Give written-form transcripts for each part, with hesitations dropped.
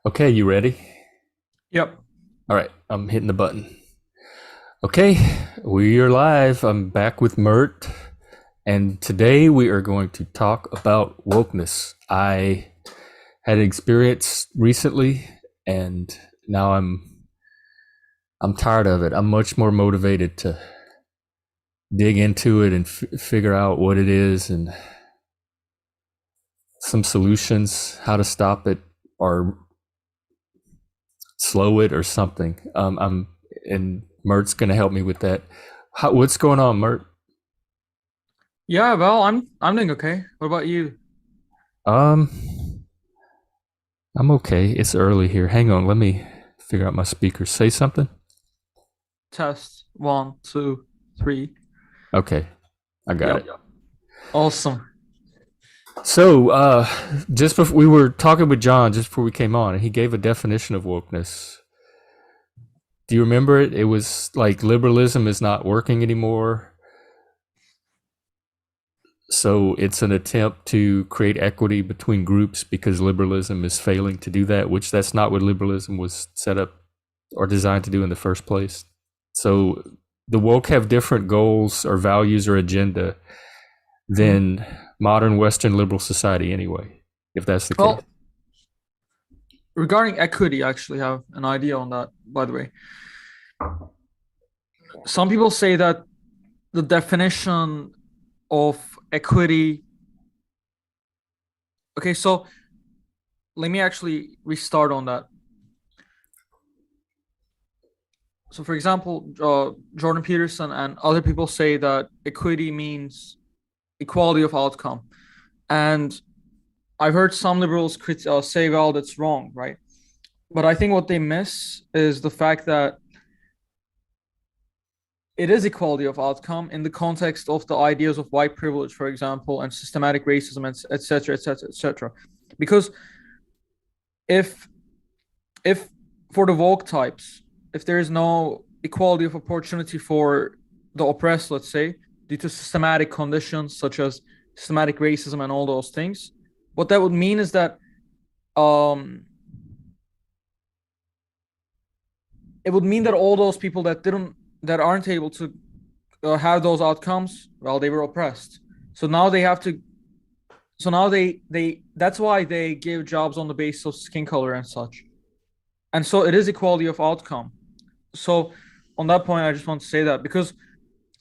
Okay, you ready? Yep. All right, I'm hitting the button. Okay, we are live. I'm back with Mert, and today we are going to talk about wokeness. I had an experience recently, and now I'm tired of it. I'm much more motivated to dig into it and figure out what it is and some solutions, how to stop it or slow it or something. I'm and Mert's going to help me with that. What's going on, Mert? Yeah, well, I'm doing okay. What about you? Um, I'm okay. It's early here. Hang on, let me figure out my speakers. Say something. Test one, two, three. Okay, I got Yep. it. Awesome. So, just before we were talking with John just before we came on, and he gave a definition of wokeness. Do you remember it? It was like liberalism is not working anymore. So it's an attempt to create equity between groups because liberalism is failing to do that, which that's not what liberalism was set up or designed to do in the first place. So the woke have different goals or values or agenda Mhm. than modern Western liberal society anyway, if that's the case. Well, regarding equity, I actually have an idea on that, by the way. Some people say that the definition of equity. Okay, so let me actually restart on that. So, for example, Jordan Peterson and other people say that equity means equality of outcome. And I've heard some liberals say, well, that's wrong, right? But I think what they miss is the fact that it is equality of outcome in the context of the ideas of white privilege, for example, and systematic racism, et cetera, et cetera, et cetera. Because if if for the woke types, if there is no equality of opportunity for the oppressed, let's say, due to systematic conditions such as systematic racism and all those things, what that would mean is that um, it would mean that all those people that aren't able to have those outcomes, well, they were oppressed. So now they have to. So now they that's why they give jobs on the basis of skin color and such. And so it is equality of outcome. So on that point, I just want to say that because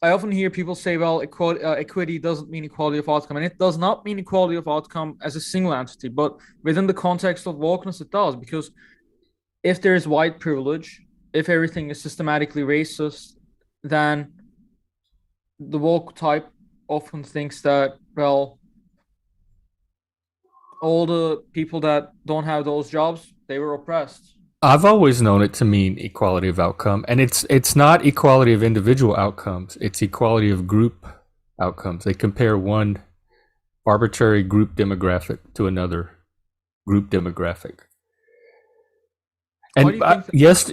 I often hear people say, well, equity doesn't mean equality of outcome. And it does not mean equality of outcome as a single entity, but within the context of wokeness, it does. Because if there is white privilege, if everything is systematically racist, then the woke type often thinks that, well, all the people that don't have those jobs, they were oppressed. I've always known it to mean equality of outcome, and it's not equality of individual outcomes. It's equality of group outcomes. They compare one arbitrary group demographic to another group demographic. Why And do you think that? yes,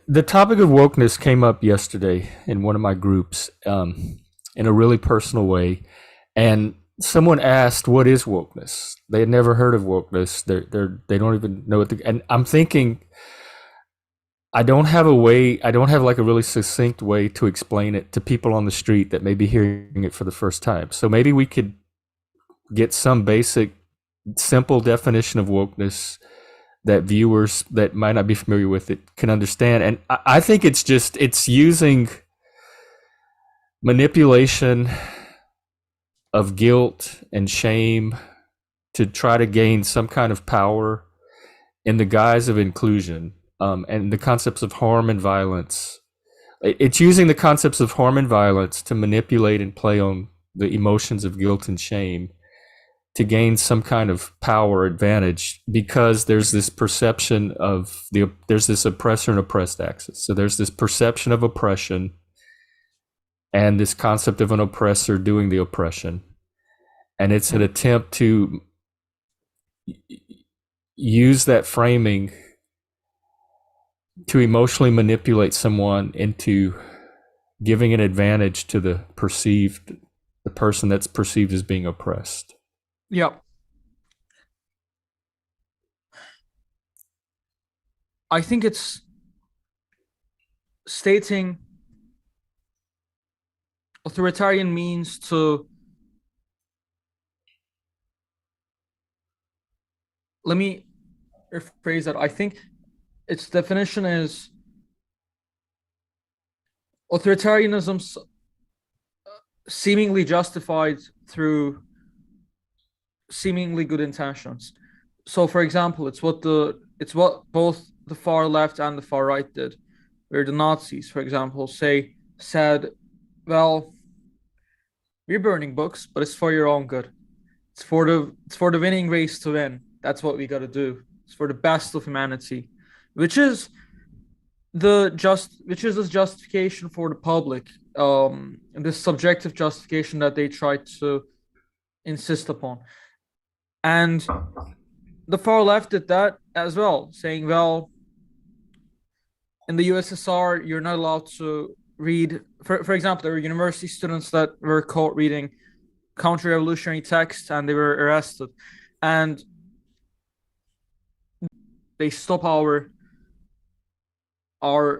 the topic of wokeness came up yesterday in one of my groups in a really personal way. And someone asked, "What is wokeness?" They had never heard of wokeness. They don't even know what. And I'm thinking, I don't have a way. I don't have like a really succinct way to explain it to people on the street that may be hearing it for the first time. So maybe we could get some basic, simple definition of wokeness that viewers that might not be familiar with it can understand. And I think it's using manipulation of guilt and shame to try to gain some kind of power in the guise of inclusion, and the concepts of harm and violence. It's using the concepts of harm and violence to manipulate and play on the emotions of guilt and shame to gain some kind of power advantage because there's this perception of there's this oppressor and oppressed axis. So there's this perception of oppression and this concept of an oppressor doing the oppression, and it's an attempt to use that framing to emotionally manipulate someone into giving an advantage to the person that's perceived as being oppressed. Yeah. I think it's stating authoritarian means to, let me rephrase that. I think its definition is authoritarianism seemingly justified through seemingly good intentions. So, for example, it's what both the far left and the far right did, where the Nazis, for example, said, "Well, we're burning books, but it's for your own good. It's for the winning race to win. That's what we got to do. It's for the best of humanity," which is which is this justification for the public, this subjective justification that they try to insist upon. And the far left did that as well, saying, well, in the USSR, you're not allowed to read. For example, there were university students that were caught reading counter-revolutionary texts and they were arrested. And they stop our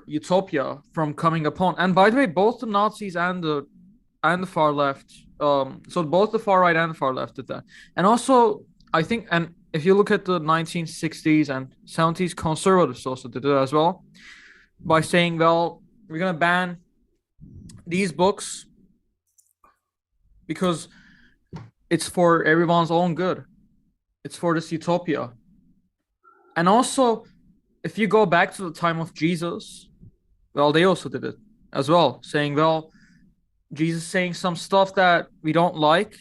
utopia from coming upon. And by the way, both the Nazis and the far left, so both the far right and the far left did that. And also, I think, and if you look at the 1960s and 70s, conservatives also did it as well, by saying, well, we're gonna ban these books because it's for everyone's own good. It's for this utopia. And also, if you go back to the time of Jesus, well, they also did it as well, saying, well, Jesus saying some stuff that we don't like,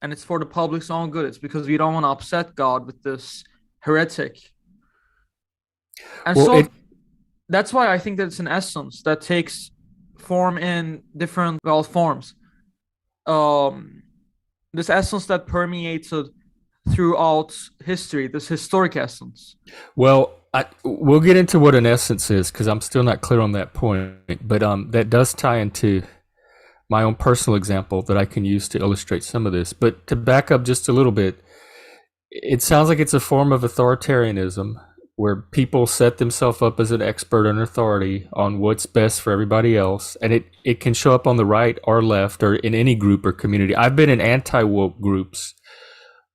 and it's for the public's own good. It's because we don't want to upset God with this heretic. And Well, so that's why I think that it's an essence that takes form in different, well, forms. Um, this essence that permeated throughout history, this historic essence. we'll get into what an essence is because I'm still not clear on that point. But that does tie into my own personal example that I can use to illustrate some of this. But to back up just a little bit, it sounds like it's a form of authoritarianism where people set themselves up as an expert and authority on what's best for everybody else. And it can show up on the right or left or in any group or community. I've been in anti-woke groups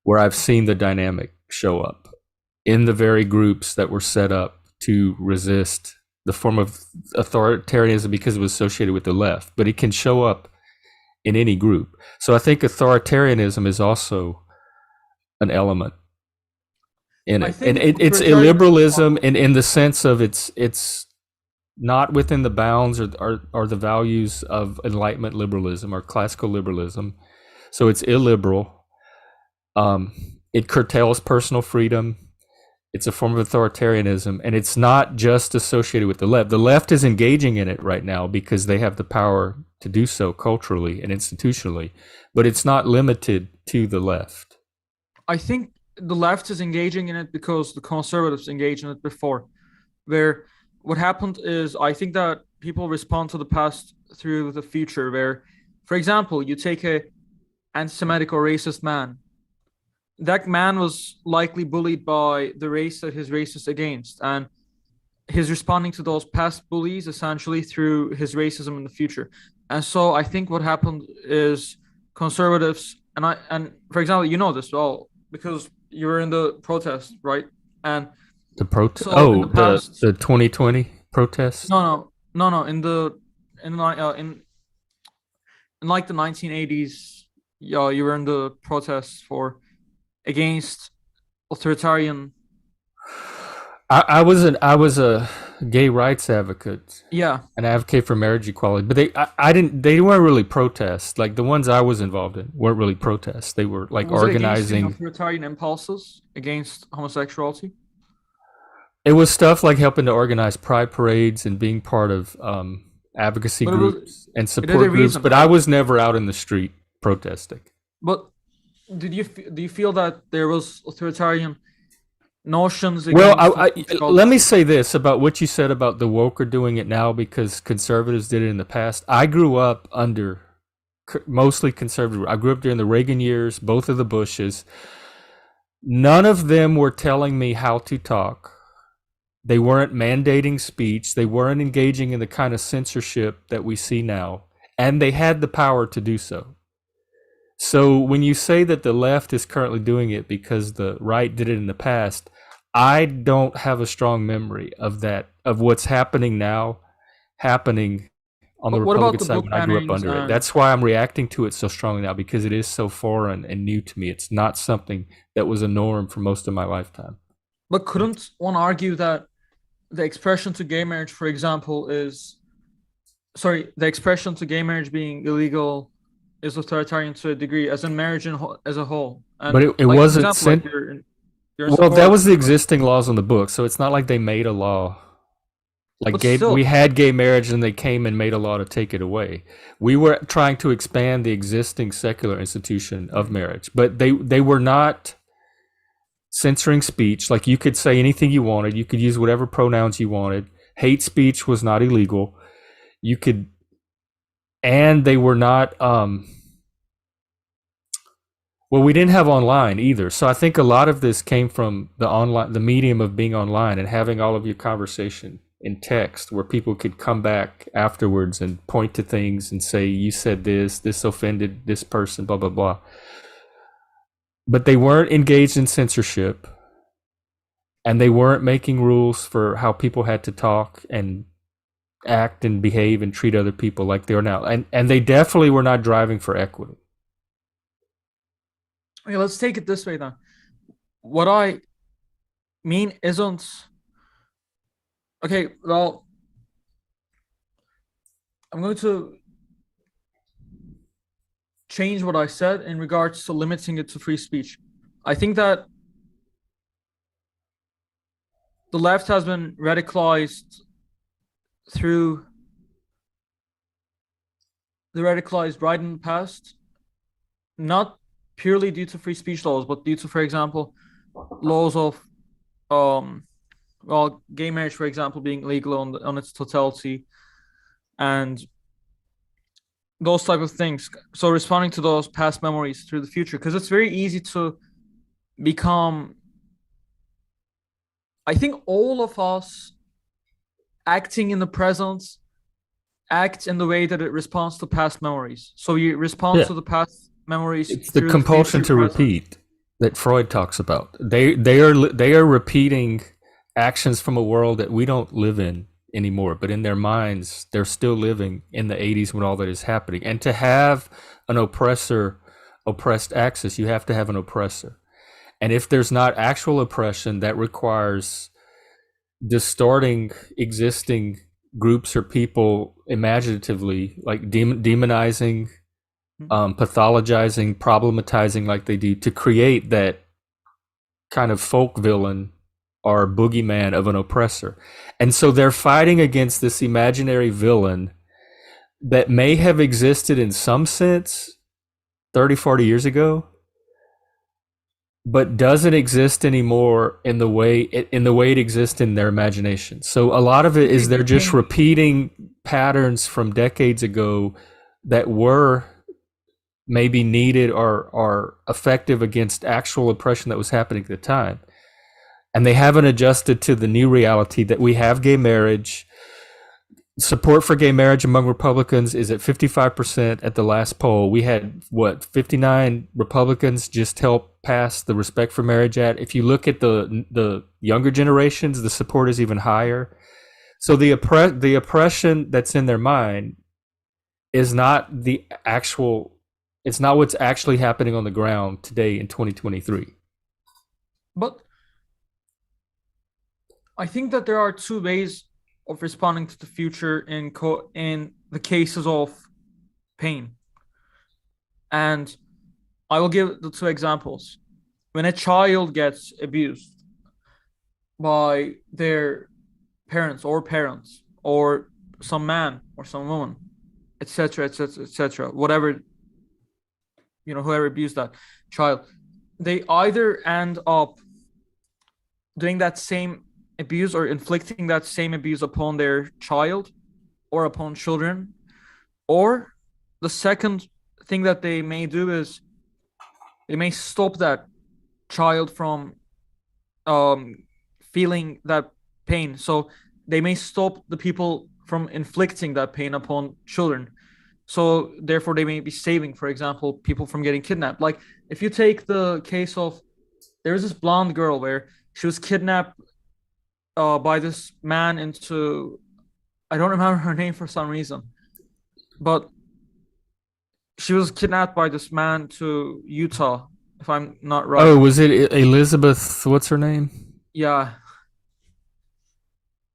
where I've seen the dynamic show up in the very groups that were set up to resist the form of authoritarianism because it was associated with the left, but it can show up in any group. So I think authoritarianism is also an element in I it, and think it's illiberalism in the sense of it's not within the bounds or the values of Enlightenment liberalism or classical liberalism. So it's illiberal. It curtails personal freedom. It's a form of authoritarianism, and it's not just associated with the left. The left is engaging in it right now because they have the power to do so culturally and institutionally, but it's not limited to the left. I think the left is engaging in it because the conservatives engaged in it before. Where what happened is, I think that people respond to the past through the future. Where, for example, you take a anti-Semitic or racist man. That man was likely bullied by the race that his race is against, and he's responding to those past bullies essentially through his racism in the future. And so I think what happened is conservatives, and for example, you know this well because you were in the protest, right? And The protest. so in Oh, the past, the 2020 protests. no, in like the 1980s, yeah, you were in the protests for against authoritarian. I was a gay rights advocate, Yeah, an advocate for marriage equality, but I didn't. They weren't really protests. Like the ones I was involved in weren't really protests. They were like was it against the organizing. authoritarian impulses against homosexuality? It was stuff like helping to organize pride parades and being part of advocacy But groups and it had a support groups. reason, But I right? was never out in the street protesting. But do you feel that there was authoritarian notions Well, against let homosexuality? me say this about what you said about the woke are doing it now because conservatives did it in the past. I grew up under mostly conservative. I grew up during the Reagan years, both of the Bushes. None of them were telling me how to talk. They weren't mandating speech. They weren't engaging in the kind of censorship that we see now. And they had the power to do so. So when you say that the left is currently doing it because the right did it in the past, I don't have a strong memory of that, of what's happening now, happening on the But what about Republican the side book when I grew up bannings under it. and That's why I'm reacting to it so strongly now, because it is so foreign and new to me. It's not something that was a norm for most of my lifetime. but couldn't one argue that the expression to gay marriage, for example, is sorry, the expression to gay marriage being illegal is authoritarian to a degree, as in marriage as a whole. But And it like for wasn't example, like sent. you're in Well, support that of was the it, existing laws on the books, so it's not like they made a law. Like but gay, we still, had gay marriage, and they came and made a law to take it away. We were trying to expand the existing secular institution of marriage, but they were not censoring speech. Like you could say anything you wanted, you could use whatever pronouns you wanted. Hate speech was not illegal. You could, and they were not. Well, we didn't have online either, so I think a lot of this came from the online, the medium of being online and having all of your conversation in text, where people could come back afterwards and point to things and say, "You said this. This offended this person." Blah blah blah. But they weren't engaged in censorship, and they weren't making rules for how people had to talk and act and behave and treat other people like they are now. And they definitely were not driving for equity. okay, let's take it this way then. What I mean isn't okay. Well, I'm going to change what I said in regards to limiting it to free speech. I think that the left has been radicalized through the radicalized right in the past, not purely due to free speech laws, but due to, for example, laws of um well, gay marriage, for example, being legal on its totality, and those type of things. So responding to those past memories through the future, because it's very easy to become. I think all of us acting in the present act in the way that it responds to past memories. So you respond Yeah, to the past memories it's the through the compulsion future to present. repeat that Freud talks about. They are repeating actions from a world that we don't live in anymore, but in their minds they're still living in the 80s when all that is happening. And to have an oppressor oppressed axis, you have to have an oppressor. And if there's not actual oppression, that requires distorting existing groups or people imaginatively, like demonizing, pathologizing, problematizing like they do, to create that kind of folk villain or boogeyman of an oppressor. And so they're fighting against this imaginary villain that may have existed in some sense 30, 40 years ago, but doesn't exist anymore in the way it exists in their imagination. So a lot of it Okay, is they're but just can repeating patterns from decades ago that were maybe needed or effective against actual oppression that was happening at the time. And they haven't adjusted to the new reality that we have gay marriage. Support for gay marriage among Republicans is at 55% at the last poll. We had, what, 59 Republicans just help pass the Respect for Marriage Act. If you look at the younger generations, the support is even higher. So the oppression that's in their mind is not the actual, it's not what's actually happening on the ground today in 2023. but I think that there are two ways of responding to the future in the cases of pain. And I will give the two examples. When a child gets abused by their parents or some man or some woman, etc., etc., etc., whatever, whoever abused that child, they either end up doing that same abuse or inflicting that same abuse upon their child or upon children, or the second thing that they may do is they may stop that child from um feeling that pain. So they may stop the people from inflicting that pain upon children. So therefore, they may be saving, for example, people from getting kidnapped. Like if you take the case of there's this blonde girl where she was kidnapped by this man into I don't remember her name for some reason, but she was kidnapped by this man to Utah, if I'm not right. Oh, was it Elizabeth? What's her name? Yeah,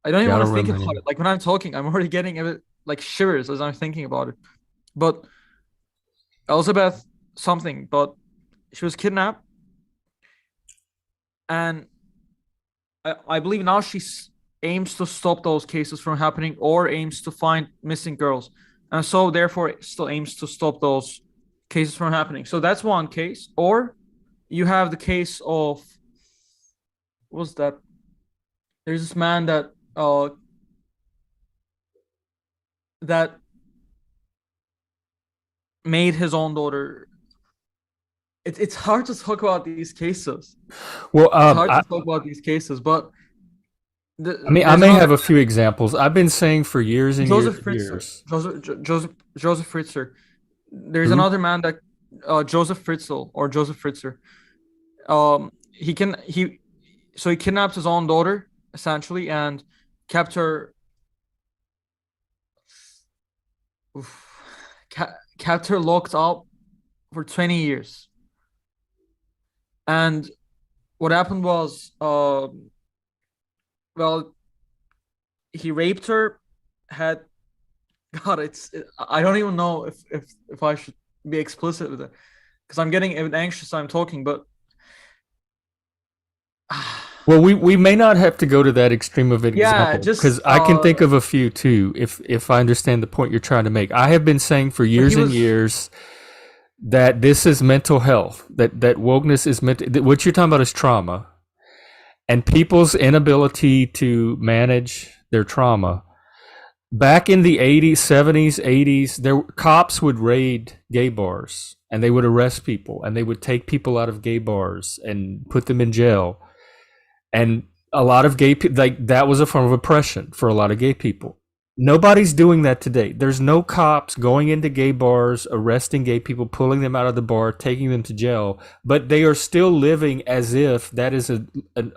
I don't even Yeah, I want don't to think remember her about name. it. Like when I'm talking, I'm already getting a bit like shivers as I'm thinking about it. But Elizabeth something, but she was kidnapped, and I believe now she aims to stop those cases from happening or aims to find missing girls. And so, therefore, still aims to stop those cases from happening. So that's one case. Or you have the case of, what was that? There's this man that made his own daughter. It's hard to talk about these cases. Well, It's hard to talk about these cases, but I mean, I there's may another have a few examples. I've been saying for years and years Joseph and Fritzer. years. Joseph Fritzer. There's Who? another man that Joseph Fritzl or Joseph Fritzer. He can he so he kidnapped his own daughter essentially and kept her kept her locked up for 20 years. And what happened was, well, he raped her. Had God, I don't even know if I should be explicit with it because I'm getting a bit anxious. I'm talking, but Well, we may not have to go to that extreme of an yeah, example just because I can think of a few too. If I understand the point you're trying to make, I have been saying for but he years and was years that this is mental health. That wokeness is meant. What you're talking about is trauma, and people's inability to manage their trauma. Back in the 80s, 70s, 80s, cops would raid gay bars and they would arrest people and they would take people out of gay bars and put them in jail. And a lot of gay people, like that was a form of oppression for a lot of gay people. Nobody's doing that today. There's no cops going into gay bars, arresting gay people, pulling them out of the bar, taking them to jail, but they are still living as if that is a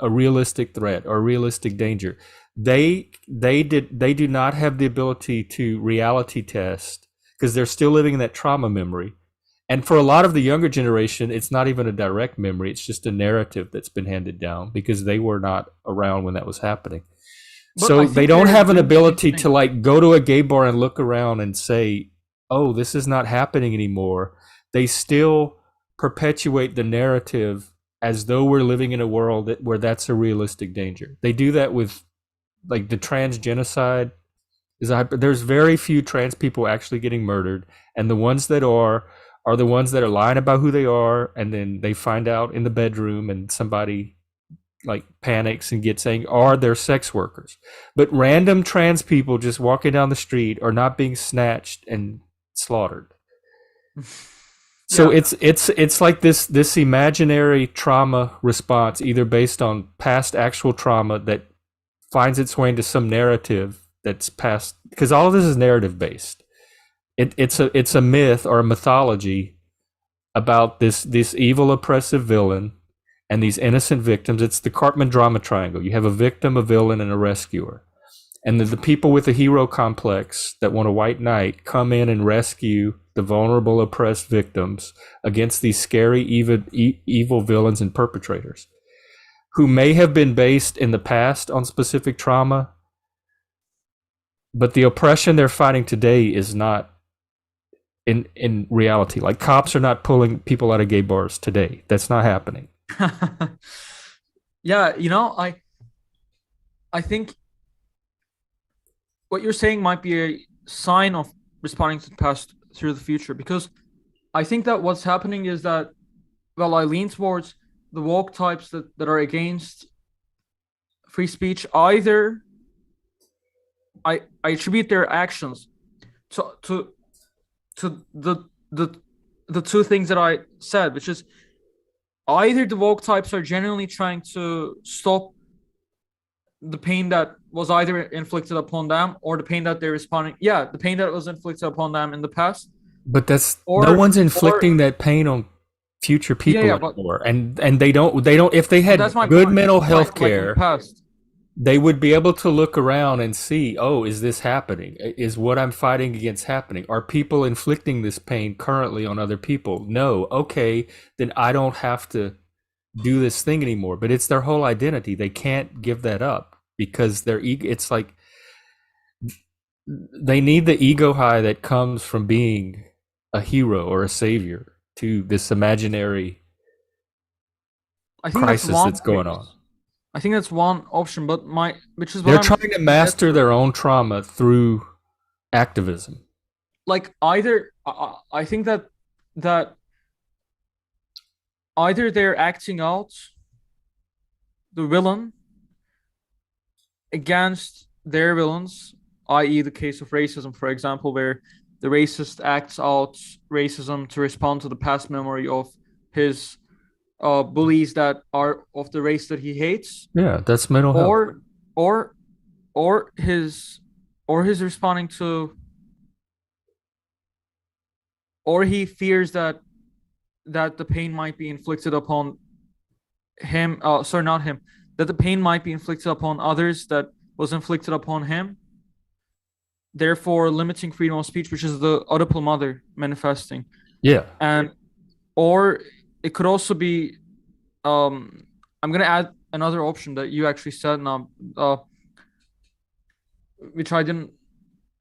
realistic threat or a realistic danger. They do not have the ability to reality test because they're still living in that trauma memory. And for a lot of the younger generation, it's not even a direct memory. It's just a narrative that's been handed down because they were not around when that was happening. but So I they think don't they're have an doing the same ability to thing. like go to a gay bar and look around and say, "Oh, this is not happening anymore." They still perpetuate the narrative as though we're living in a world where that's a realistic danger. They do that with like the trans genocide. There's very few trans people actually getting murdered, and the ones that are the ones that are lying about who they are, and then they find out in the bedroom, and somebody like panics and gets saying are they're sex workers. But random trans people just walking down the street are not being snatched and slaughtered. So Yeah. it's like this imaginary trauma response, either based on past actual trauma that finds its way into some narrative that's past, because all of this is narrative based. It's a myth or a mythology about this evil oppressive villain and these innocent victims. It's the Cartman drama triangle. You have a victim, a villain, and a rescuer. And the people with the hero complex that want a white knight come in and rescue the vulnerable, oppressed victims against these scary, evil villains and perpetrators who may have been based in the past on specific trauma, but the oppression they're fighting today is not in reality. Like cops are not pulling people out of gay bars today. That's not happening. Yeah, I think what you're saying might be a sign of responding to the past through the future because I think that what's happening is that well, I lean towards the woke types that are against free speech. Either I attribute their actions to the two things that I said, which is either the woke types are genuinely trying to stop the pain that was either inflicted upon them or the pain that they're responding. Yeah, the pain that was inflicted upon them in the past, But that's no or one's or inflicting that pain on future yeah, people yeah, anymore, and they don't if they but had that's my good point. mental Like health like in the care, past. they would be able to look around and see, oh, is this happening? Is what I'm fighting against happening? Are people inflicting this pain currently on other people? No. Okay, then I don't have to do this thing anymore. But it's their whole identity. They can't give that up because their ego. It's like they need the ego high that comes from being a hero or a savior to this imaginary I think that's crisis one that's going on. case. I think that's one option, but which is what They're I'm trying to trying to get master to. their own trauma through activism. Like either I think that either they're acting out the villain against their villains, i.e., the case of racism, for example, where the racist acts out racism to respond to the past memory of his bullies that are of the race that he hates, Yeah, that's mental health. or or or his responding to, or he fears that the pain might be inflicted upon him. Sorry, not him. That the pain might be inflicted upon others that was inflicted upon him, therefore limiting freedom of speech, which is the Oedipal mother manifesting. Yeah. And or it could also be, I'm gonna add another option that you actually said now, which I didn't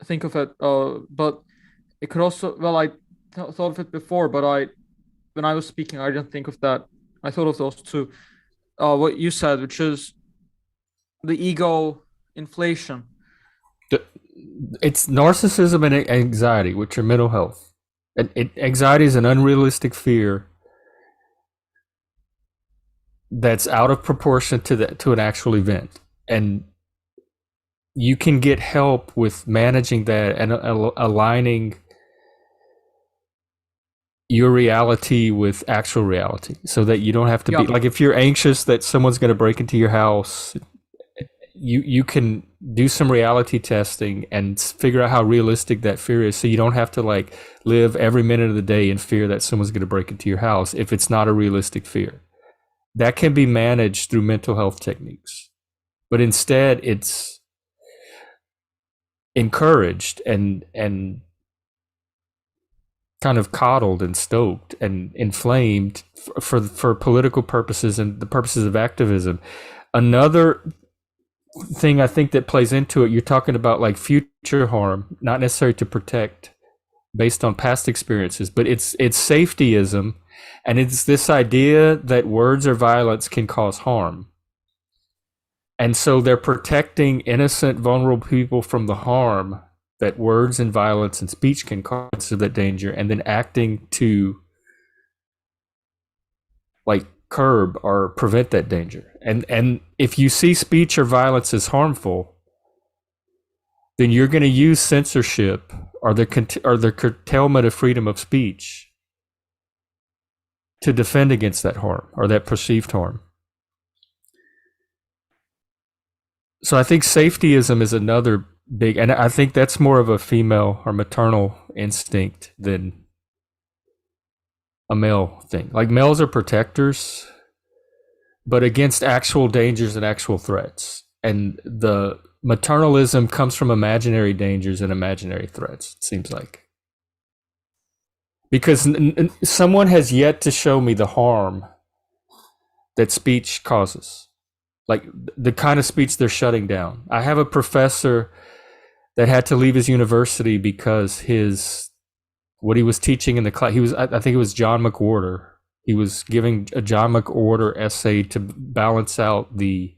think of it, but it could also, well, thought of it before, but when I was speaking, I didn't think of that. I thought of those two. What you said, which is the ego inflation. It's narcissism and anxiety, which are mental health. Anxiety is an unrealistic fear that's out of proportion to an actual event, and you can get help with managing that and aligning your reality with actual reality so that you don't have to be Yeah, like if you're anxious that someone's going to break into your house, you can do some reality testing and figure out how realistic that fear is so you don't have to like live every minute of the day in fear that someone's going to break into your house if it's not a realistic fear. That can be managed through mental health techniques, but instead it's encouraged and kind of coddled and stoked and inflamed for political purposes and the purposes of activism. Another thing I think that plays into it, you're talking about like future harm, not necessarily to protect based on past experiences, but it's safetyism, and it's this idea that words or violence can cause harm. And so they're protecting innocent, vulnerable people from the harm that words and violence and speech can cause of that danger, and then acting to like curb or prevent that danger. And if you see speech or violence as harmful, then you're going to use censorship or the curtailment of freedom of speech to defend against that harm or that perceived harm. So I think safetyism is another big, and I think that's more of a female or maternal instinct than a male thing. Like males are protectors, but against actual dangers and actual threats. And the maternalism comes from imaginary dangers and imaginary threats, it seems like. Because someone has yet to show me the harm that speech causes, like the kind of speech they're shutting down. I have a professor that had to leave his university because his what he was teaching in the class. I think it was John McWhorter. He was giving a John McWhorter essay to balance out the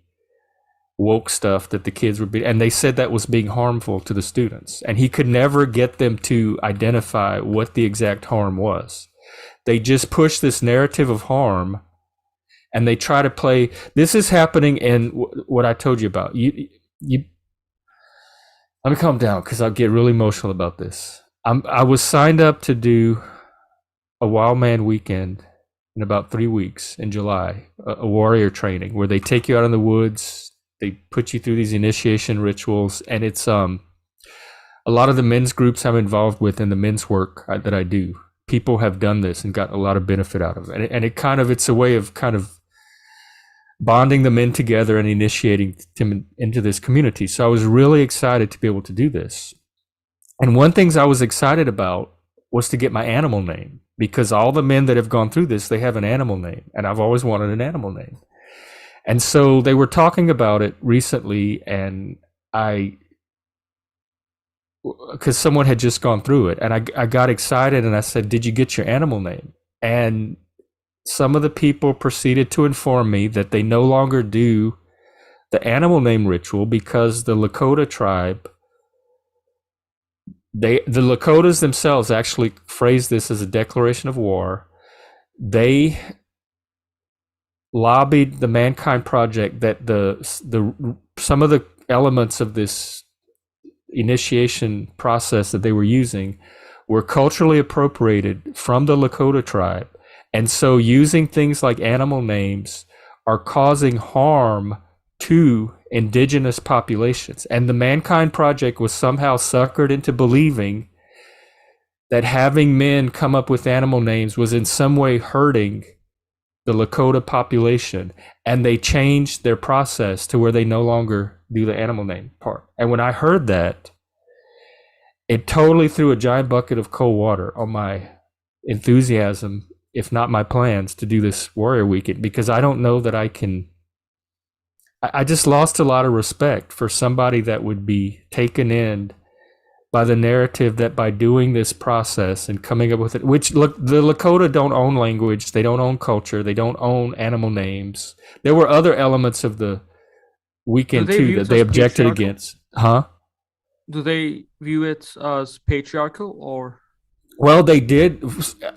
woke stuff that the kids were being, and they said that was being harmful to the students, and he could never get them to identify what the exact harm was. They just push this narrative of harm, and they try to play. This is happening in what I told you about. You. Let me calm down because I'll get really emotional about this. I was signed up to do a Wild Man weekend in about 3 weeks in July, a warrior training where they take you out in the woods they put you through these initiation rituals, and it's a lot of the men's groups I'm involved with in the men's work that I do. People have done this and got a lot of benefit out of it, and it kind of it's a way of kind of bonding the men together and initiating them into this community. So I was really excited to be able to do this. And one thing I was excited about was to get my animal name, because all the men that have gone through this, they have an animal name, and I've always wanted an animal name. And so they were talking about it recently, and because someone had just gone through it, and I got excited, and I said, "Did you get your animal name?" And some of the people proceeded to inform me that they no longer do the animal name ritual because the Lakota tribe, the Lakotas themselves actually phrased this as a declaration of war. They lobbied the Mankind Project that the some of the elements of this initiation process that they were using were culturally appropriated from the Lakota tribe. And so using things like animal names are causing harm to indigenous populations. And the Mankind Project was somehow suckered into believing that having men come up with animal names was in some way hurting the Lakota population. And they changed their process to where they no longer do the animal name part. And when I heard that, it totally threw a giant bucket of cold water on my enthusiasm, if not my plans, to do this Warrior Weekend, because I don't know that I can. I just lost a lot of respect for somebody that would be taken in by the narrative that by doing this process and coming up with it, which look, the Lakota don't own language, they don't own culture, they don't own animal names. There were other elements of the weekend too that they objected against. Huh? Do they view it as patriarchal or? Well, they did.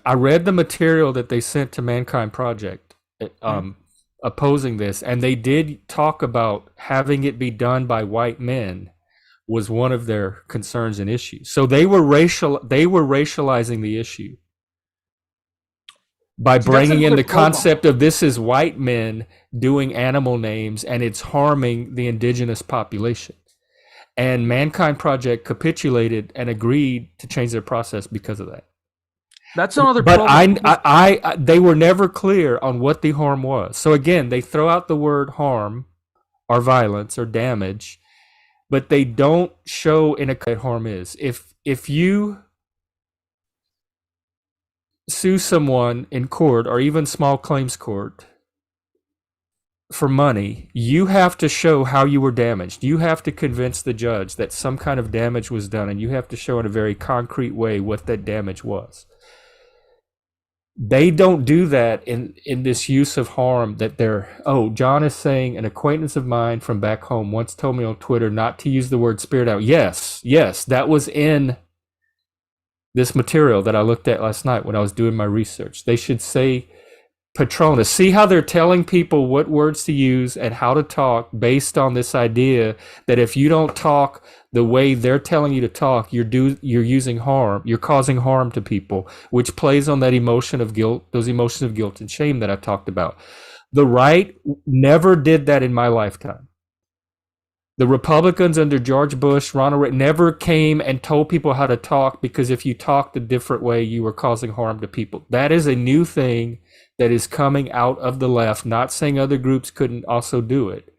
I read the material that they sent to Mankind Project, opposing this, and they did talk about having it be done by white men was one of their concerns and issues. So they were racializing the issue by bringing in the concept of this is white men doing animal names and it's harming the indigenous population. And Mankind Project capitulated and agreed to change their process because of that. That's another but problem. I they were never clear on what the harm was. So again, they throw out the word harm or violence or damage, but they don't show in a what harm is. If you sue someone in court or even small claims court for money, you have to show how you were damaged. You have to convince the judge that some kind of damage was done, and you have to show in a very concrete way what that damage was. They don't do that in this use of harm that John is saying an acquaintance of mine from back home once told me on Twitter not to use the word spirit out. Yes, that was in this material that I looked at last night when I was doing my research. They should say Patronus. See how they're telling people what words to use and how to talk based on this idea that if you don't talk the way they're telling you to talk, you're using harm, you're causing harm to people, which plays on that emotion of guilt, those emotions of guilt and shame that I've talked about. The right never did that in my lifetime. The Republicans under George Bush, Ronald Reagan, never came and told people how to talk, because if you talked a different way, you were causing harm to people. That is a new thing that is coming out of the left. Not saying other groups couldn't also do it,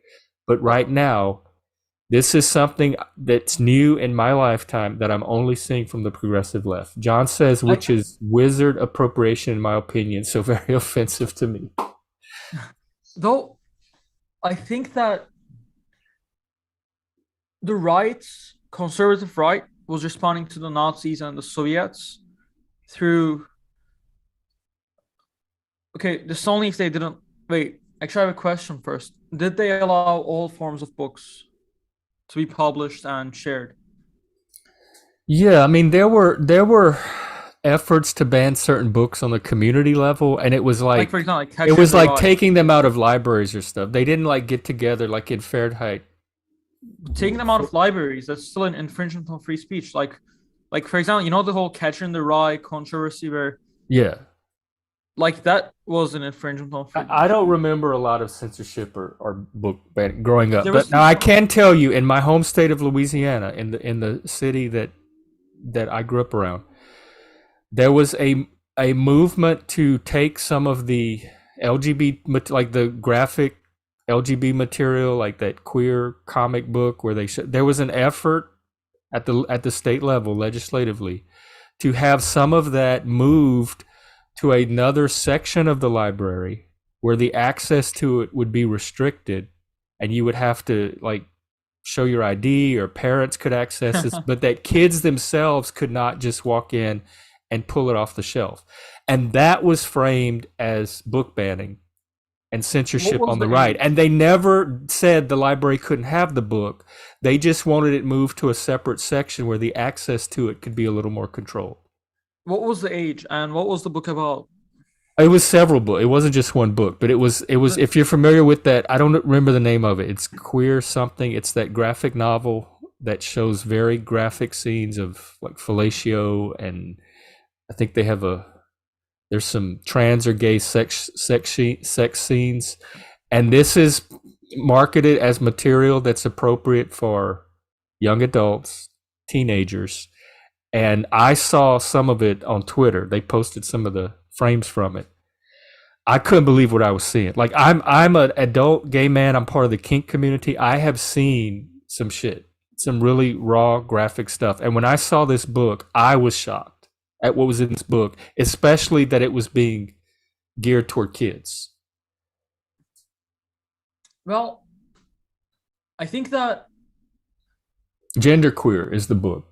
but right now, this is something that's new in my lifetime that I'm only seeing from the progressive left. John says, which is wizard appropriation, in my opinion, so very offensive to me. Though, I think that the right, conservative right, was responding to the Nazis and the Soviets through. Okay, this only if they didn't. Wait, actually, I have a question first. Did they allow all forms of books to be published and shared? Yeah, I mean there were efforts to ban certain books on the community level, and it was like for example, it was like taking them out of libraries or stuff. They didn't like get together like in Fahrenheit. Taking them out of libraries, that's still an infringement on free speech. Like for example, you know the whole Catcher in the Rye controversy where Like that was an infringement on freedom I of don't speech. remember a lot of censorship or book ban growing up, There but was now I some. can tell you in my home state of Louisiana, in the city that I grew up around, there was a movement to take some of the LGBT, like the graphic LGBT material, like that queer comic book where there was an effort at the state level legislatively to have some of that moved to another section of the library where the access to it would be restricted and you would have to like show your ID or parents could access this, but that kids themselves could not just walk in and pull it off the shelf. And that was framed as book banning and What censorship was on the the right. age? And they never said the library couldn't have the book. They just wanted it moved to a separate section where the access to it could be a little more controlled. What was the age? And what was the book about? It was several books. It wasn't just one book, but it was. The- If you're familiar with that, I don't remember the name of it. It's queer something. It's that graphic novel that shows very graphic scenes of like fellatio, and I think they have a there's some trans or gay sex scenes, and this is marketed as material that's appropriate for young adults, teenagers. And I saw some of it on Twitter. They posted some of the frames from it. I couldn't believe what I was seeing. Like I'm an adult gay man. I'm part of the kink community. I have seen some shit, some really raw graphic stuff. And when I saw this book, I was shocked at what was in this book, especially that it was being geared toward kids. well, I think that. Genderqueer is the book,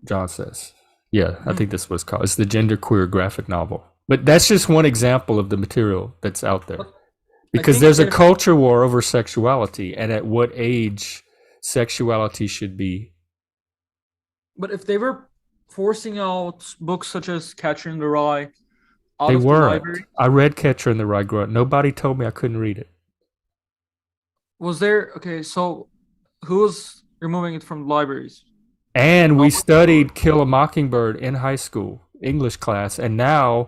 John says. Yeah, I Hmm, think that's what it's called. It's the genderqueer graphic novel. But that's just one example of the material that's out there. but I Because think there's a if culture war over sexuality and at what age sexuality should be. but if they were forcing out books such as Catcher in the Rye out They of the weren't. library, I read Catcher in the Rye growing up. Nobody told me I couldn't read it. was there okay, so who was removing it from libraries? And we Nobody or studied Kill a Mockingbird in high school English class, and now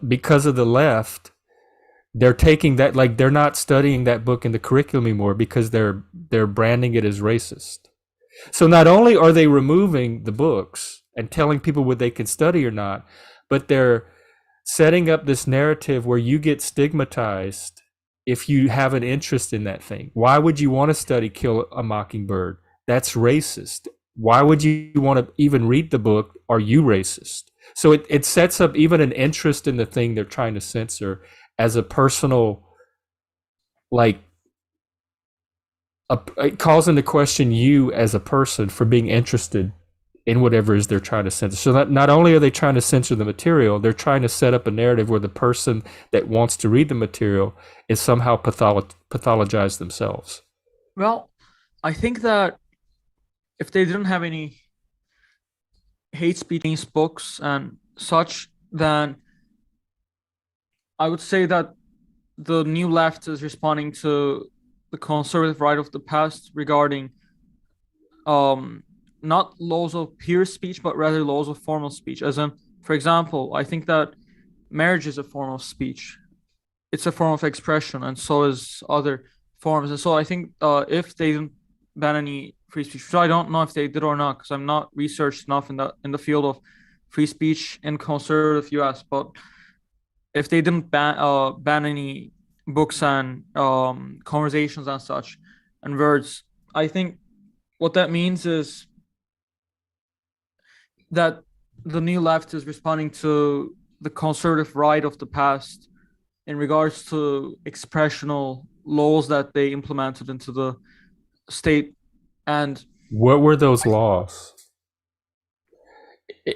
because of the left, they're taking that like they're not studying that book in the curriculum anymore because they're branding it as racist. So not only are they removing the books and telling people what they can study or not, but they're setting up this narrative where you get stigmatized if you have an interest in that thing. Why would you want to study Kill a Mockingbird? That's racist. Why would you want to even read the book? Are you racist? So it sets up even an interest in the thing they're trying to censor as a personal, like, it calls into question you as a person for being interested in whatever it is they're trying to censor. So that not only are they trying to censor the material, they're trying to set up a narrative where the person that wants to read the material is somehow pathologized themselves. well, I think that if they didn't have any hate speech books and such, then I would say that the new left is responding to the conservative right of the past regarding um not laws of pure speech but rather laws of formal speech. As in, for example, I think that marriage is a form of speech. It's a form of expression, and so is other forms. And so I think if they didn't ban any free speech, which I don't know if they did or not, because I'm not researched enough in the field of free speech in conservative U.S. But if they didn't ban any books and conversations and such and words, I think what that means is that the new left is responding to the conservative right of the past in regards to expressional laws that they implemented into the state. And What were those laws?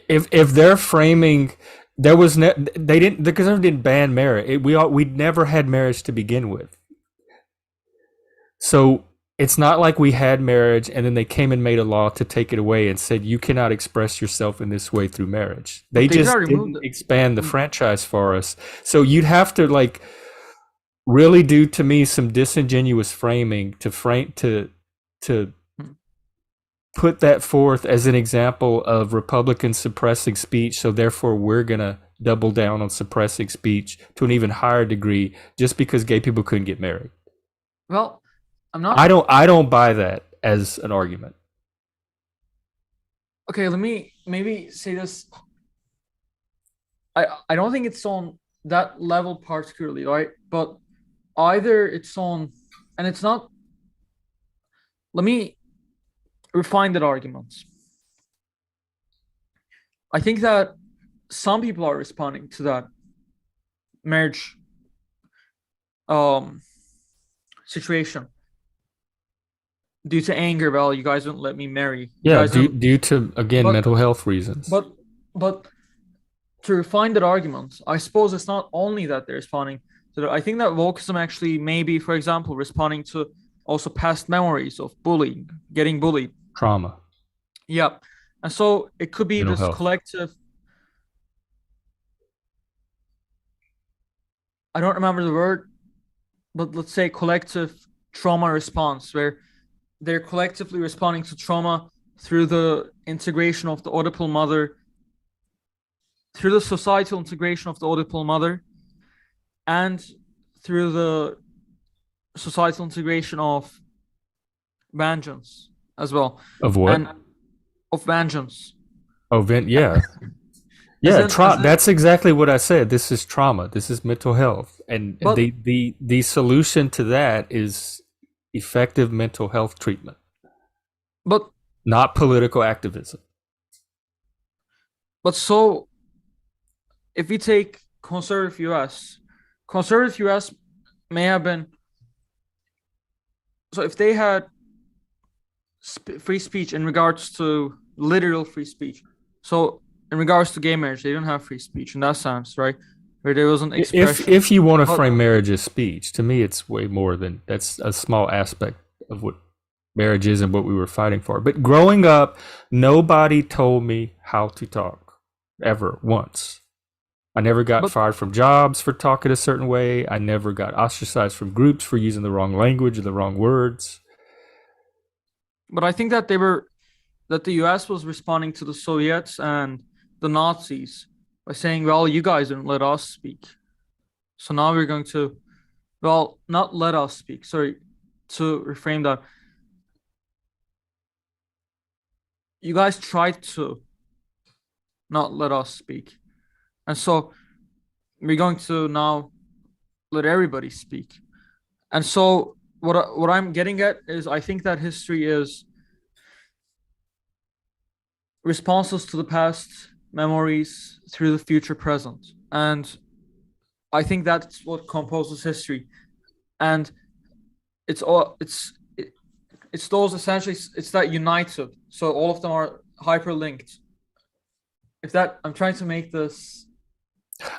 If they're framing, there was they didn't the conservatives didn't ban marriage. We never had marriage to begin with. So it's not like we had marriage and then they came and made a law to take it away and said you cannot express yourself in this way through marriage. They but they just got removed didn't it. expand the franchise for us. So you'd have to like really do to me some disingenuous framing to put that forth as an example of Republicans suppressing speech. So therefore we're gonna double down on suppressing speech to an even higher degree just because gay people couldn't get married. Well, I'm not. I don't buy that as an argument. Okay, let me maybe say this. I don't think it's on that level particularly, right? But either it's on, and it's not. Let me refine that argument. I think that some people are responding to that marriage um situation due to anger. Well, you guys wouldn't let me marry. You Yeah, guys due, don't. due to, again, But mental health reasons. but but to refine that argument, I suppose it's not only that they're responding to that. I think that wokeism actually maybe, for example, responding to also past memories of bullying, getting bullied. Trauma, Yeah. And so it could be mental this health. collective, I don't remember the word, but let's say collective trauma response, where they're collectively responding to trauma through the integration of the Oedipal mother, through the societal integration of the Oedipal mother, and through the societal integration of vengeance as well, Of what? and of vengeance, Oh, yeah. as Yeah, in as in. that's exactly what I said. This is trauma. This is mental health. And But the solution to that is effective mental health treatment, but not political activism. so if we take conservative US may have been, so if they had free speech in regards to literal free speech, so in regards to gay marriage, they didn't have free speech in that sense, right? Where there was an expression. If you want to But frame marriage as speech, to me it's way more than that's a small aspect of what marriage is and what we were fighting for. But growing up, nobody told me how to talk ever once. I never got but fired from jobs for talking a certain way. I never got ostracized from groups for using the wrong language or the wrong words. I think that the US was responding to the Soviets and the Nazis by saying, well, you guys didn't let us speak. So now we're going to, well, not let us speak, sorry, to reframe that. You guys tried to not let us speak. And so we're going to now let everybody speak. And so what I'm getting at is I think that history is responses to the past, memories through the future present. And I think that's what composes history. And it's all it's those essentially, it's that united. So all of them are hyperlinked. If that, I'm trying to make this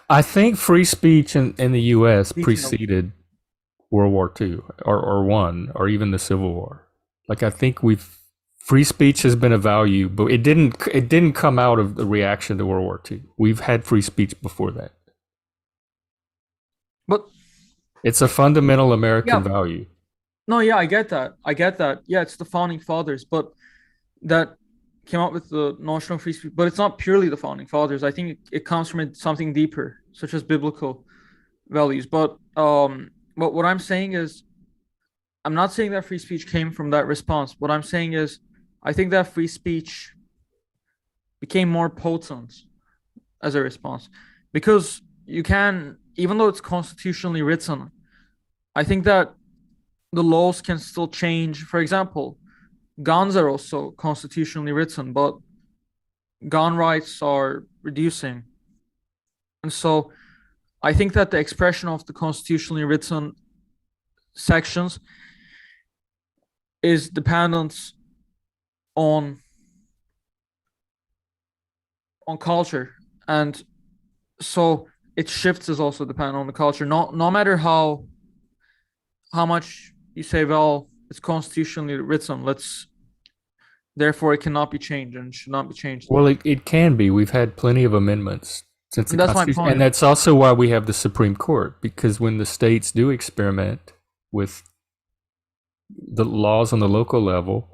I think free speech in the US detailed. preceded World War II or one or even the Civil War. Like I think we've free speech has been a value, but it didn't come out of the reaction to World War II. We've had free speech before that. But It's a fundamental American yeah, value. no, yeah, I get that. I get that. Yeah, it's the founding fathers, but that came up with the notion of free speech. But it's not purely the founding fathers. I think it comes from something deeper, such as biblical values. But what I'm saying is, I'm not saying that free speech came from that response. What I'm saying is, I think that free speech became more potent as a response because you can, even though it's constitutionally written, I think that the laws can still change. For example, guns are also constitutionally written, but gun rights are reducing. And so I think that the expression of the constitutionally written sections is dependent on culture, and so its shifts is also dependent on the culture. No matter how much you say, well, it's constitutionally written, let's, therefore it cannot be changed and should not be changed. Well, it can be. We've had plenty of amendments since the And that's my Constitution, and point. that's also why we have the Supreme Court, because when the states do experiment with the laws on the local level,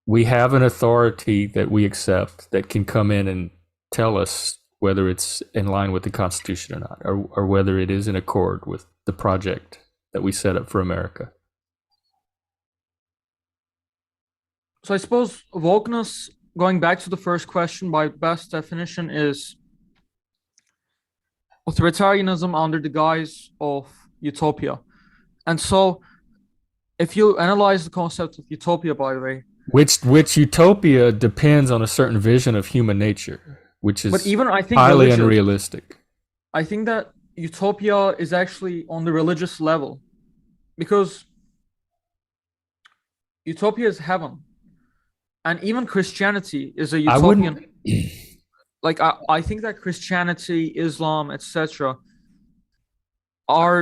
we have an authority that we accept that can come in and tell us whether it's in line with the Constitution or not, or whether it is in accord with the project that we set up for America. So I suppose wokeness, going back to the first question, by best definition, is authoritarianism under the guise of utopia. And so, if you analyze the concept of utopia, by the way, Which utopia depends on a certain vision of human nature, which but is even I think highly religious, unrealistic. I think that utopia is actually on the religious level because utopia is heaven, and even Christianity is a I utopian. wouldn't. Like I think that Christianity, Islam, etc., are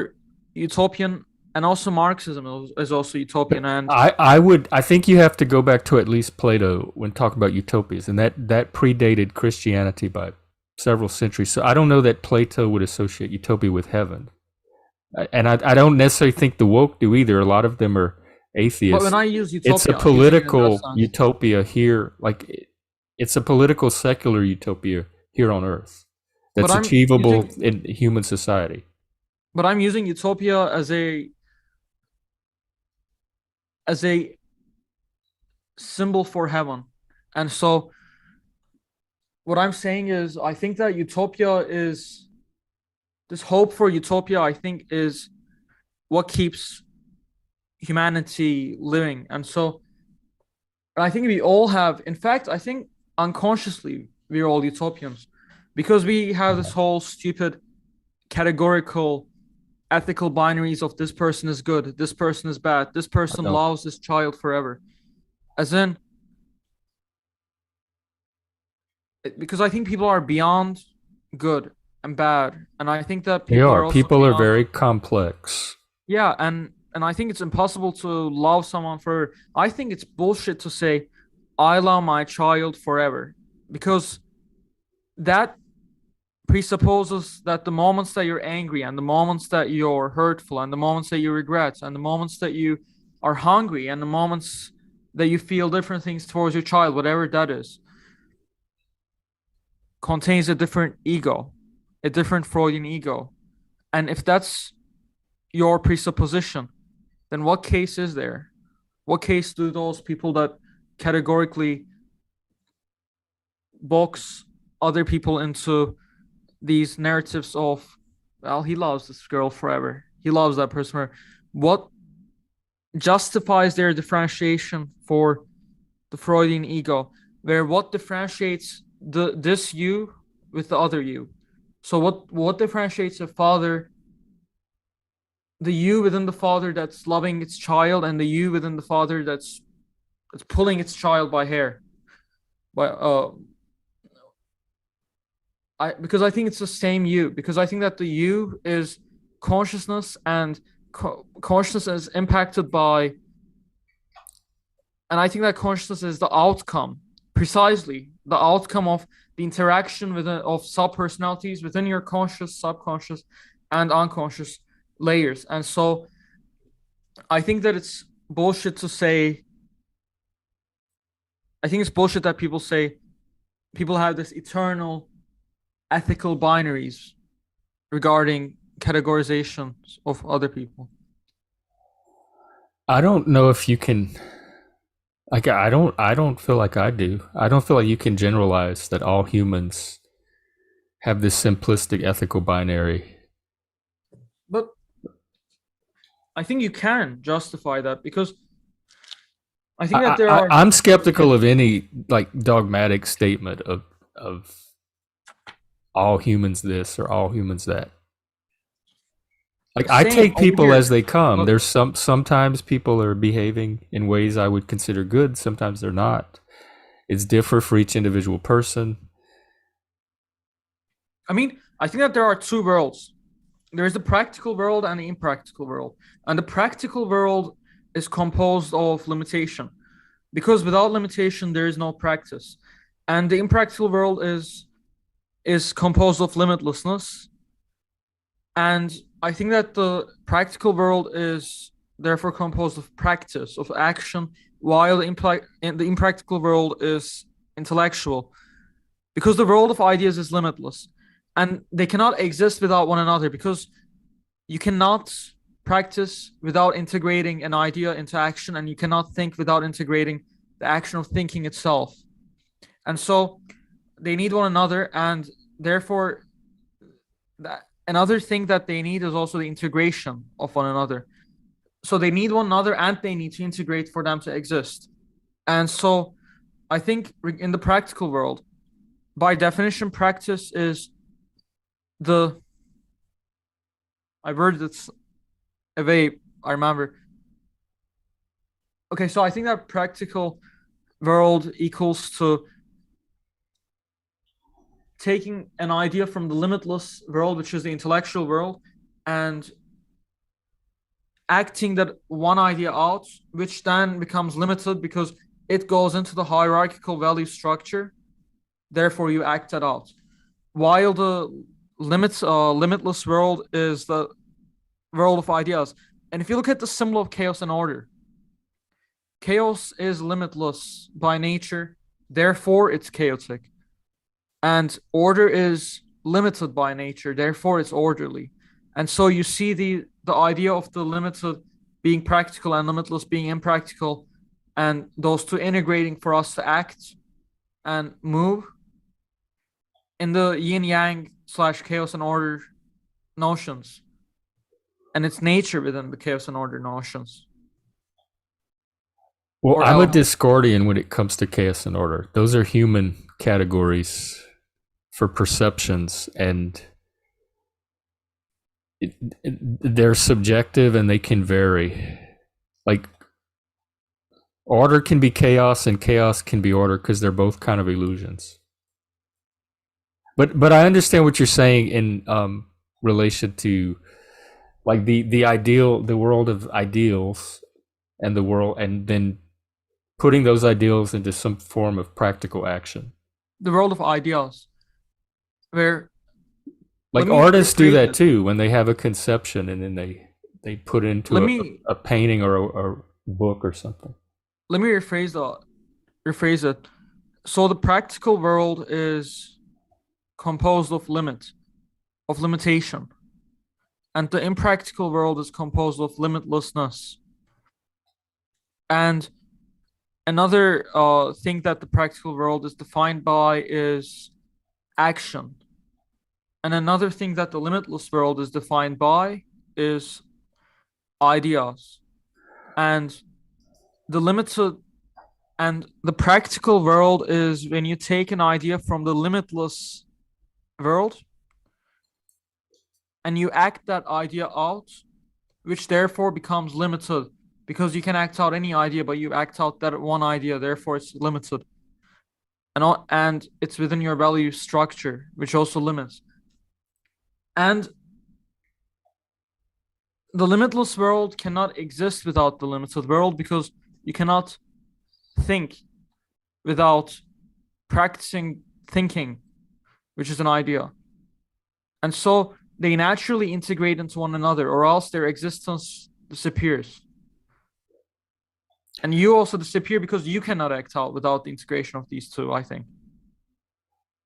utopian, and also Marxism is also utopian. And I think you have to go back to at least Plato when talking about utopias, and that predated Christianity by several centuries. So I don't know that Plato would associate utopia with heaven, and I don't necessarily think the woke do either. A lot of them are but when atheists. I use It's a utopia, I'm using it in that political sense. utopia here, like it's a political secular utopia here on Earth But that's I'm achievable using in human society. but I'm using utopia as a symbol for heaven. And so what I'm saying is I think that utopia is this hope for utopia, I think, is what keeps humanity living. And so I think we all have, in fact, I think unconsciously we're all utopians because we have this whole stupid categorical ethical binaries of this person is good, this person is bad, this I person don't. loves this child forever. As in, because I think people are beyond good and bad, and I think that They people are are. also People are beyond. very complex. Yeah, and I think it's impossible to love someone for. I think it's bullshit to say I love my child forever because that presupposes that the moments that you're angry and the moments that you're hurtful and the moments that you regret and the moments that you are hungry and the moments that you feel different things towards your child, whatever that is, contains a different ego, a different Freudian ego. And if that's your presupposition, then what case is there? What case do those people that categorically box other people into these narratives of, well, he loves this girl forever, he loves that person forever, what justifies their differentiation for the Freudian ego, where what differentiates this you with the other you? So what differentiates a father, the you within the father that's loving its child, and the you within the father that's pulling its child by hair? By I because I think it's the same you. Because I think that the you is consciousness, and consciousness is impacted by, and I think that consciousness is the outcome, precisely the outcome of the interaction of sub personalities within your conscious, subconscious, and unconscious layers. And so I think that it's bullshit to say. I think it's bullshit that people say people have this eternal ethical binaries regarding categorizations of other people. I don't know if you can. Like I don't feel like I do. I don't feel like you can generalize that all humans have this simplistic ethical binary. But I think you can justify that because I think that there are. I'm skeptical of any like dogmatic statement of all humans this or all humans that. Like I Same take over people as here. they come. But There's sometimes people are behaving in ways I would consider good, sometimes they're not. It's different for each individual person. I mean, I think that there are two worlds. There is the practical world and the impractical world. And the practical world is composed of limitation because without limitation there is no practice. And the impractical world is composed of limitlessness. And I think that the practical world is therefore composed of practice, of action, while the impractical world is intellectual. because the world of ideas is limitless, and they cannot exist without one another, because you cannot practice without integrating an idea into action, and you cannot think without integrating the action of thinking itself. And so they need one another, and therefore another thing that they need is also the integration of one another. So they need one another, and they need to integrate for them to exist. And so I think in the practical world, by definition, practice is the I worded it away. I remember. Okay, so I think that practical world equals to taking an idea from the limitless world, which is the intellectual world, and acting that one idea out, which then becomes limited because it goes into the hierarchical value structure. Therefore, you act that out. While the limitless world is the world of ideas. And if you look at the symbol of chaos and order, chaos is limitless by nature, therefore it's chaotic. And order is limited by nature, therefore it's orderly. And so you see the idea of the limited being practical and limitless being impractical, and those two integrating for us to act and move in the yin yang slash chaos and order notions, and its nature within the chaos and order notions. Well, Or I'm a elements. Discordian when it comes to chaos and order. Those are human categories for perceptions, and they're subjective and they can vary. Like, order can be chaos and chaos can be order because they're both kind of illusions. But I understand what you're saying in relation to like the ideal, the world of ideals, and the world, and then putting those ideals into some form of practical action. The world of ideas, where let Like me artists do rephrase that it. too when they have a conception and then they put it into Let me a painting or a book or something. let me rephrase it. So the practical world is composed of limitation, and the impractical world is composed of limitlessness. And another thing that the practical world is defined by is action. And another thing that the limitless world is defined by is ideas. And the limited and the practical world is when you take an idea from the limitless world and you act that idea out, which therefore becomes limited because you can act out any idea, but you act out that one idea, therefore it's limited. And it's within your value structure, which also limits. And the limitless world cannot exist without the limited world, because you cannot think without practicing thinking, which is an idea. And so they naturally integrate into one another, or else their existence disappears. And you also disappear because you cannot act out without the integration of these two, I think.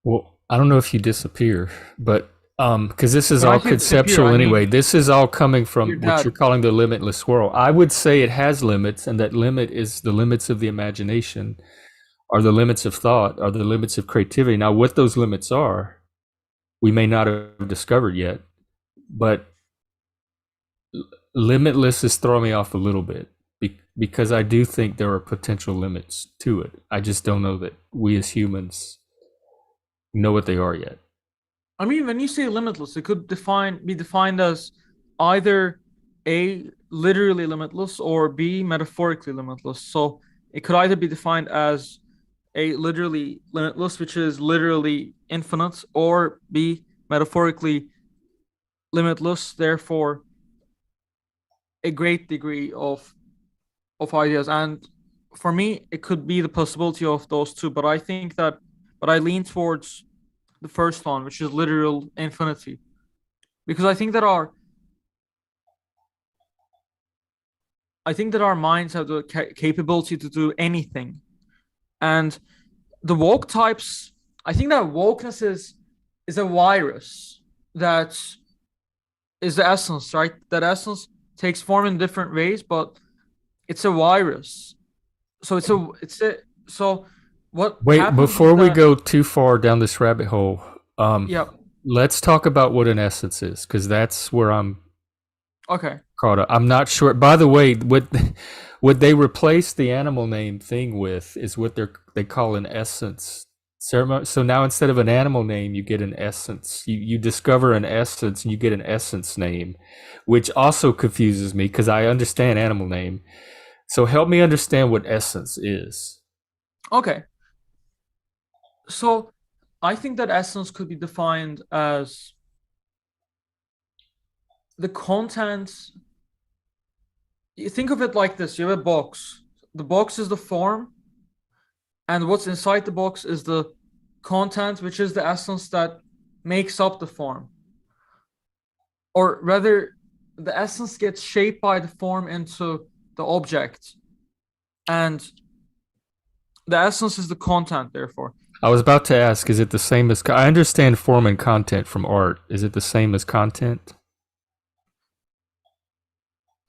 Well, I don't know if you disappear, but because this is When I all say disappear, conceptual I anyway. mean This is all coming you're from what you're dead. calling the limitless world. I would say it has limits, and that limit is the limits of the imagination, are the limits of thought, are the limits of creativity. Now, what those limits are, we may not have discovered yet, but limitless is throwing me off a little bit because I do think there are potential limits to it. I just don't know that we as humans know what they are yet. I mean, when you say limitless, it could be defined as either A, literally limitless, or B, metaphorically limitless. So it could either be defined as A, literally limitless, which is literally infinite, or B, metaphorically limitless, therefore a great degree of ideas. And for me, it could be the possibility of those two, but I lean towards the first one, which is literal infinity, because I think that our minds have the capability to do anything, and the woke types I think that wokeness is a virus that is the essence, right? That essence takes form in different ways, but it's a virus. So so what Wait, happens is before we that go too far down this rabbit hole, yeah, let's talk about what an essence is, because that's where I'm okay. caught up. I'm not sure. By the way, what they replace the animal name thing with is what they call an essence ceremony. So now instead of an animal name, you get an essence. You discover an essence and you get an essence name, which also confuses me because I understand animal name. So help me understand what essence is. Okay. So I think that essence could be defined as the content. You think of it like this: you have a box. The box is the form, and what's inside the box is the content, which is the essence that makes up the form. Or rather, the essence gets shaped by the form into the object, and the essence is the content, therefore. I was about to ask, is it the same as I understand form and content from art? Is it the same as content?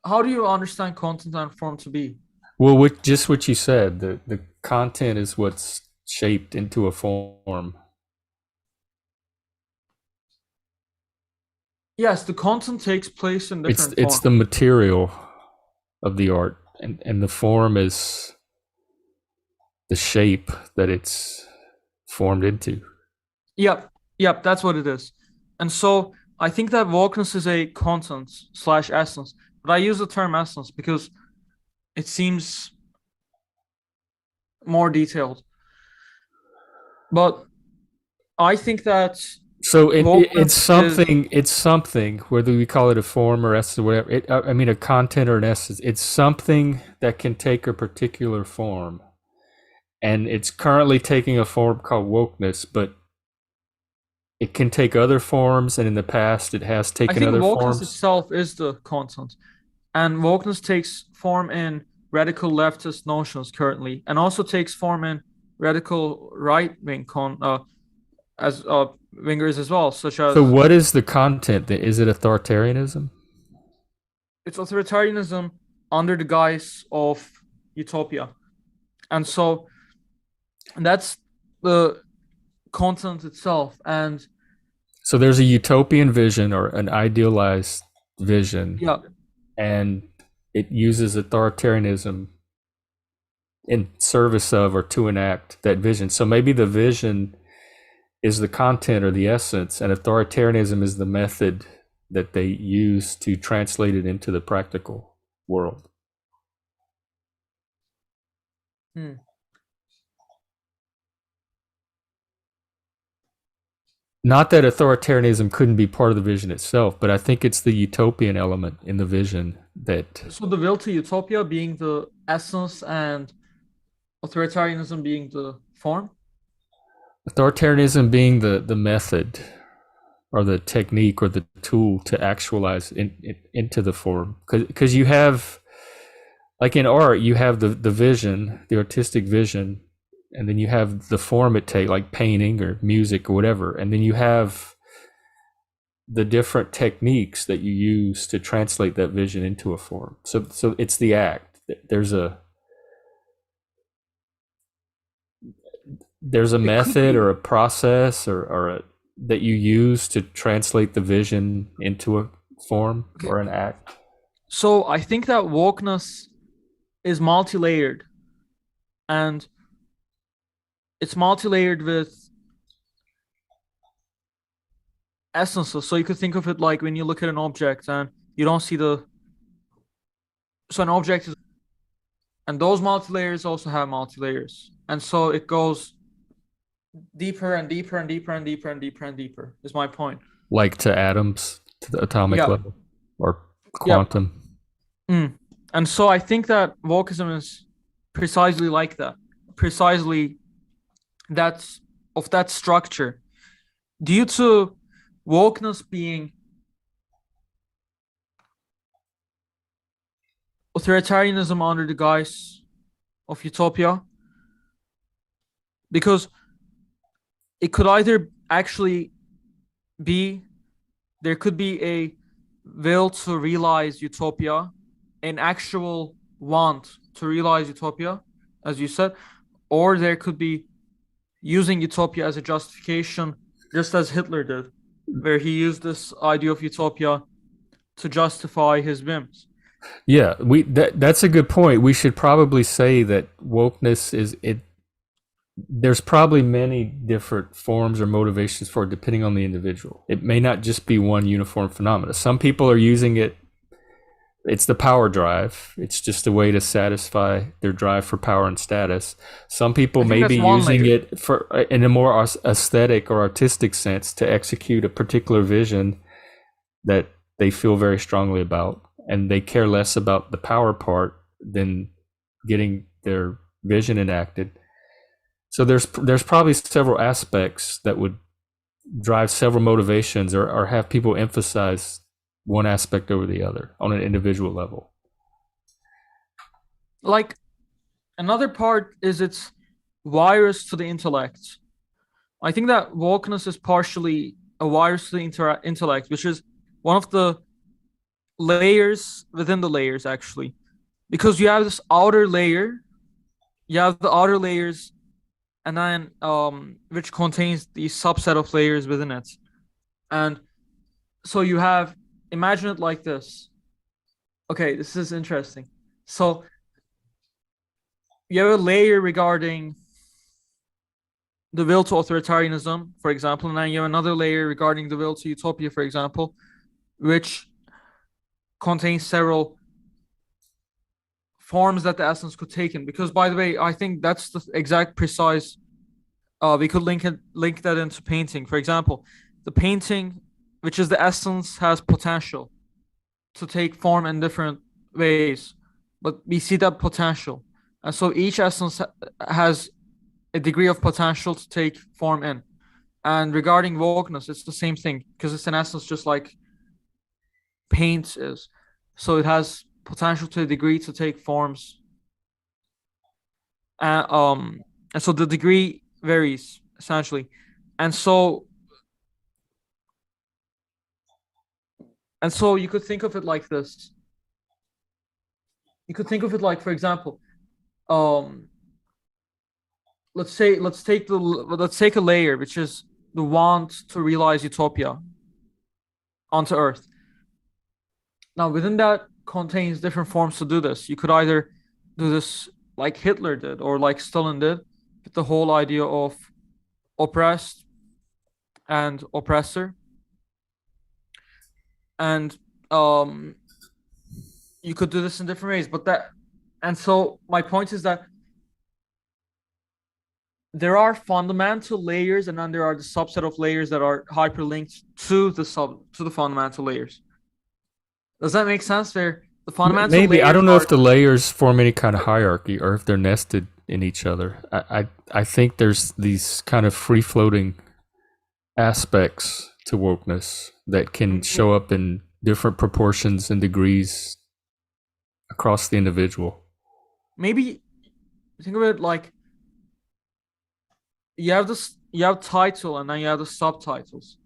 How do you understand content and form to be? Well, just what you said, the content is what's shaped into a form. Yes, the content takes place in different It's forms. the material of the art, and the form is the shape that it's formed into. Yep, yep, that's what it is. And so I think that wokeness is a content slash essence, but I use the term essence because it seems more detailed. But I think that So it's wokeness is something. It's something. Whether we call it a form or essence or whatever. I mean, a content or an essence. It's something that can take a particular form, and it's currently taking a form called wokeness. But it can take other forms, and in the past, it has I taken think other wokeness forms. itself is the content. And wokeness takes form in radical leftist notions currently, and also takes form in radical right wing as wingers as well, such So, as what is the content? Is it authoritarianism? it's authoritarianism under the guise of utopia. And so that's the content itself. And So, there's a utopian vision or an idealized vision, yeah, and it uses authoritarianism in service of or to enact that vision. So, maybe the vision is the content or the essence, and authoritarianism is the method that they use to translate it into the practical world. hmm. Not that authoritarianism couldn't be part of the vision itself, but I think it's the utopian element in the vision that So the will to utopia being the essence and authoritarianism being the form. authoritarianism being the method or the technique or the tool to actualize into the form. Because you have, like in art, you have the vision, the artistic vision, and then you have the form it takes, like painting or music or whatever. And then you have the different techniques that you use to translate that vision into a form. So it's the act. There's a It could method or be a process that you use to translate the vision into a form okay. or an act. So I think that wokeness is multi-layered, and it's multi-layered with essences. So you could think of it like when you look at an object and you don't see the so an object is and those multi-layers also have multi-layers. And so it goes deeper and deeper and deeper and deeper and deeper and deeper, is my point. Like to atoms, to the atomic Yeah. level, or Yeah. quantum. Mm. And so I think that wokeism is precisely like that. Precisely that's of that structure. Due to wokeness being authoritarianism under the guise of utopia, because it could either actually be there could be a will to realize utopia, an actual want to realize utopia, as you said, or there could be using utopia as a justification, just as Hitler did, where he used this idea of utopia to justify his whims. Yeah, that's a good point. We should probably say that wokeness is it. There's probably many different forms or motivations for it, depending on the individual. It may not just be one uniform phenomena. Some people are using it. It's the power drive. It's just a way to satisfy their drive for power and status. Some people I think may be that's one using layer. it for in a more aesthetic or artistic sense to execute a particular vision that they feel very strongly about, and they care less about the power part than getting their vision enacted. So there's probably several aspects that would drive several motivations, or have people emphasize one aspect over the other on an individual level. Like another part is its virus to the intellect. I think that wokeness is partially a virus to the intellect, which is one of the layers within the layers, actually. Because you have this outer layer, you have the outer layers, and then which contains the subset of layers within it. And so you have, imagine it like this. Okay, this is interesting. So you have a layer regarding the will to authoritarianism, for example, and then you have another layer regarding the will to utopia, for example, which contains several forms that the essence could take in. Because, by the way, I think that's the exact precise. We could link that into painting. For example, the painting, which is the essence, has potential to take form in different ways, but we see that potential, and so each essence has a degree of potential to take form in. And regarding wokeness, it's the same thing because it's an essence just like paint is. So it has potential to a degree to take forms. Uh, um, and so the degree varies essentially. And so you could think of it like this. You could think of it like, for example, um, let's take a layer which is the want to realize utopia onto Earth. Now, within that contains different forms to do this. You could either do this like Hitler did or like Stalin did, with the whole idea of oppressed and oppressor. And you could do this in different ways. And so my point is that there are fundamental layers, and then there are the subset of layers that are hyperlinked to the fundamental layers. Does that make sense? Where the fundamental Maybe I layers don't know are if the layers form any kind of hierarchy or if they're nested in each other. I think there's these kind of free floating aspects to wokeness that can show up in different proportions and degrees across the individual. maybe think of it like you have title and then you have the subtitles.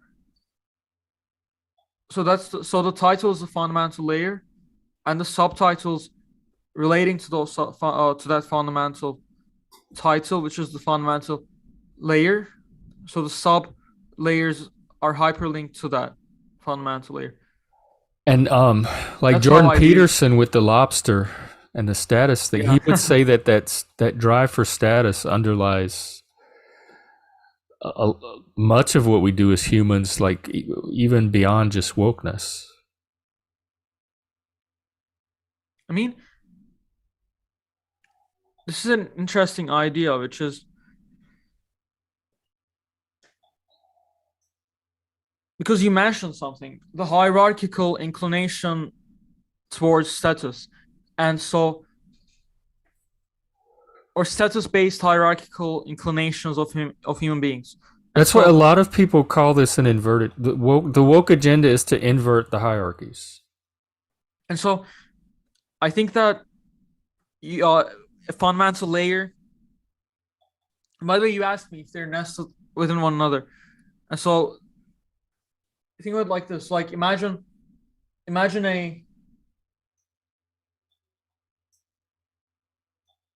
So the title is the fundamental layer, and the subtitles relating to to that fundamental title, which is the fundamental layer. So the sub layers are hyperlinked to that fundamental layer. And like That's how Jordan I view. Peterson with the lobster and the status thing, Yeah. he would say that that drive for status underlies much of what we do as humans, like even beyond just wokeness. I mean, this is an interesting idea, which is because you mentioned something, the hierarchical inclination towards status. And so, or status-based hierarchical inclinations of human beings. And That's what a so lot of people call this an inverted. The woke agenda is to invert the hierarchies. and so I think that a fundamental layer. By the way, you asked me if they're nested within one another. And so think of it like this: like imagine a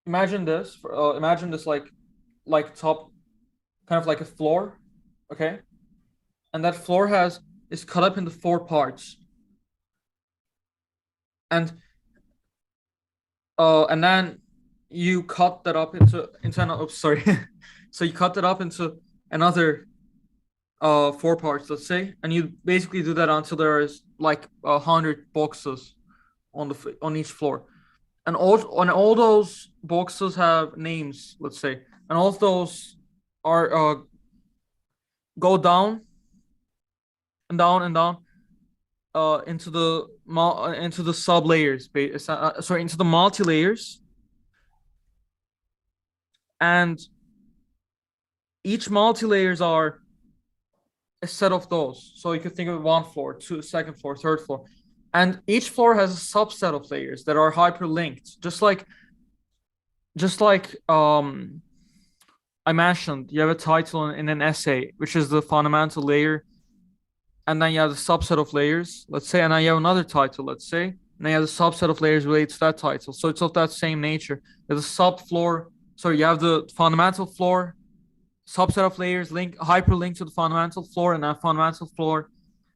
imagine this like top kind of like a floor, okay? And that floor has is cut up into four parts, and and then you cut that up into an oops, sorry. So you cut that up into another four parts, let's say, and you basically do that until there is like 100 boxes on each floor, and all those boxes have names, let's say, and all of those are go down and down and down into the sub layers, sorry, into the multi layers, and each multi layers are a set of those. So you could think of one floor, two, second floor, third floor, and each floor has a subset of layers that are hyperlinked, just like I mentioned. You have a title in an essay, which is the fundamental layer, and then you have the subset of layers, let's say, and then you have another title, let's say, and then you have the subset of layers related to that title. So it's of that same nature. There's a subfloor. Sorry, you have the fundamental floor, subset of layers, hyperlink to the fundamental floor, and that fundamental floor,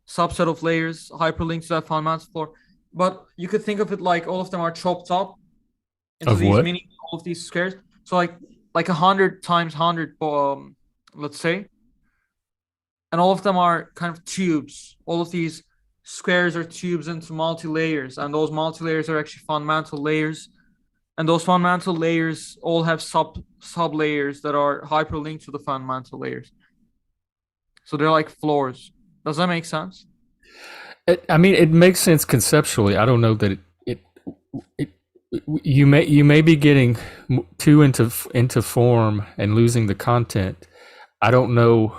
subset of layers, hyperlink to that fundamental floor. But you could think of it like all of them are chopped up into Of these what? mini, all of these squares. So like 100 times 100, let's say, and all of them are kind of tubes. All of these squares are tubes into multi layers, and those multi layers are actually fundamental layers. And those fundamental layers all have sub layers that are hyperlinked to the fundamental layers. So they're like floors. Does that make sense? I mean, it makes sense conceptually. I don't know that it you may be getting too into form and losing the content. I don't know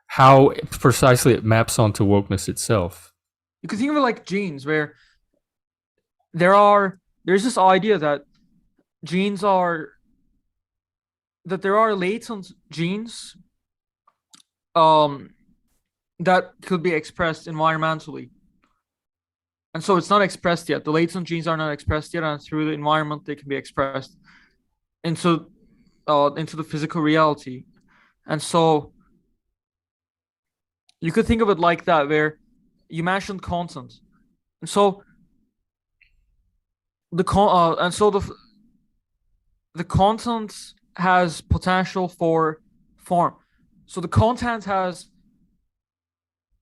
how precisely it maps onto wokeness itself. You can think of it like genes, where there's this idea that genes are that there are latent genes um that could be expressed environmentally. And so it's not expressed yet. The latent genes are not expressed yet, and through the environment they can be expressed into into the physical reality. And so you could think of it like that, where you mentioned content. And so the content has potential for form. So the content has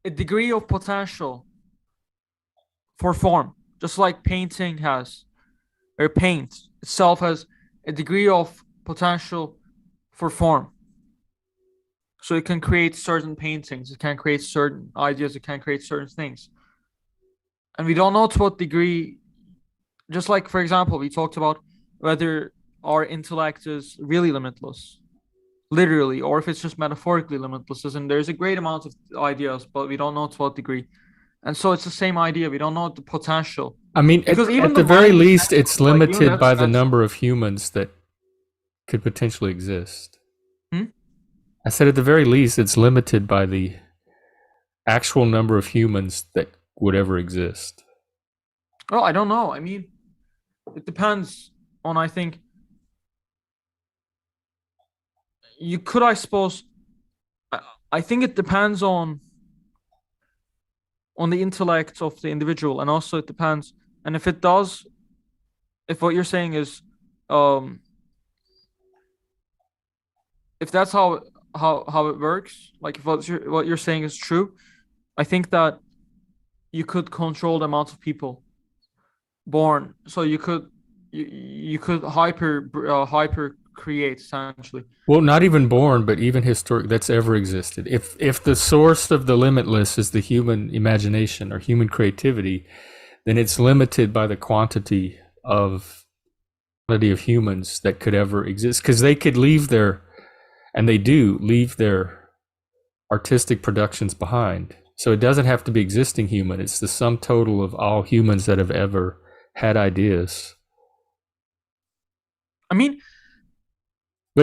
a degree of potential for form, just like painting has, or paint itself has a degree of potential for form. So it can create certain paintings, it can create certain ideas, it can create certain things. And we don't know to what degree, just like, for example, we talked about whether our intellect is really limitless, literally, or if it's just metaphorically limitless. And there's a great amount of ideas, but we don't know to what degree. And so it's the same idea. We don't know the potential. I mean, Because even at the the very mind is least, it's mental. Like, even limited that's by the mental. number of humans that could potentially exist. Hmm? I said at the very least, it's limited by the actual number of humans that would ever exist. Well, I don't know. I mean, it depends on, I think, you could, I suppose, I, I think it depends on the intellect of the individual, and also it depends. And if it does, if what you're saying is, um, if that's how it works, like if what you're saying is true, I think that you could control the amount of people born. So you could hyper create essentially. Well, not even born, but even historic that's ever existed. If the source of the limitless is the human imagination or human creativity, then it's limited by the quantity of humans that could ever exist, because they could leave their, and they do leave their artistic productions behind. So it doesn't have to be existing human. It's the sum total of all humans that have ever had ideas. I mean,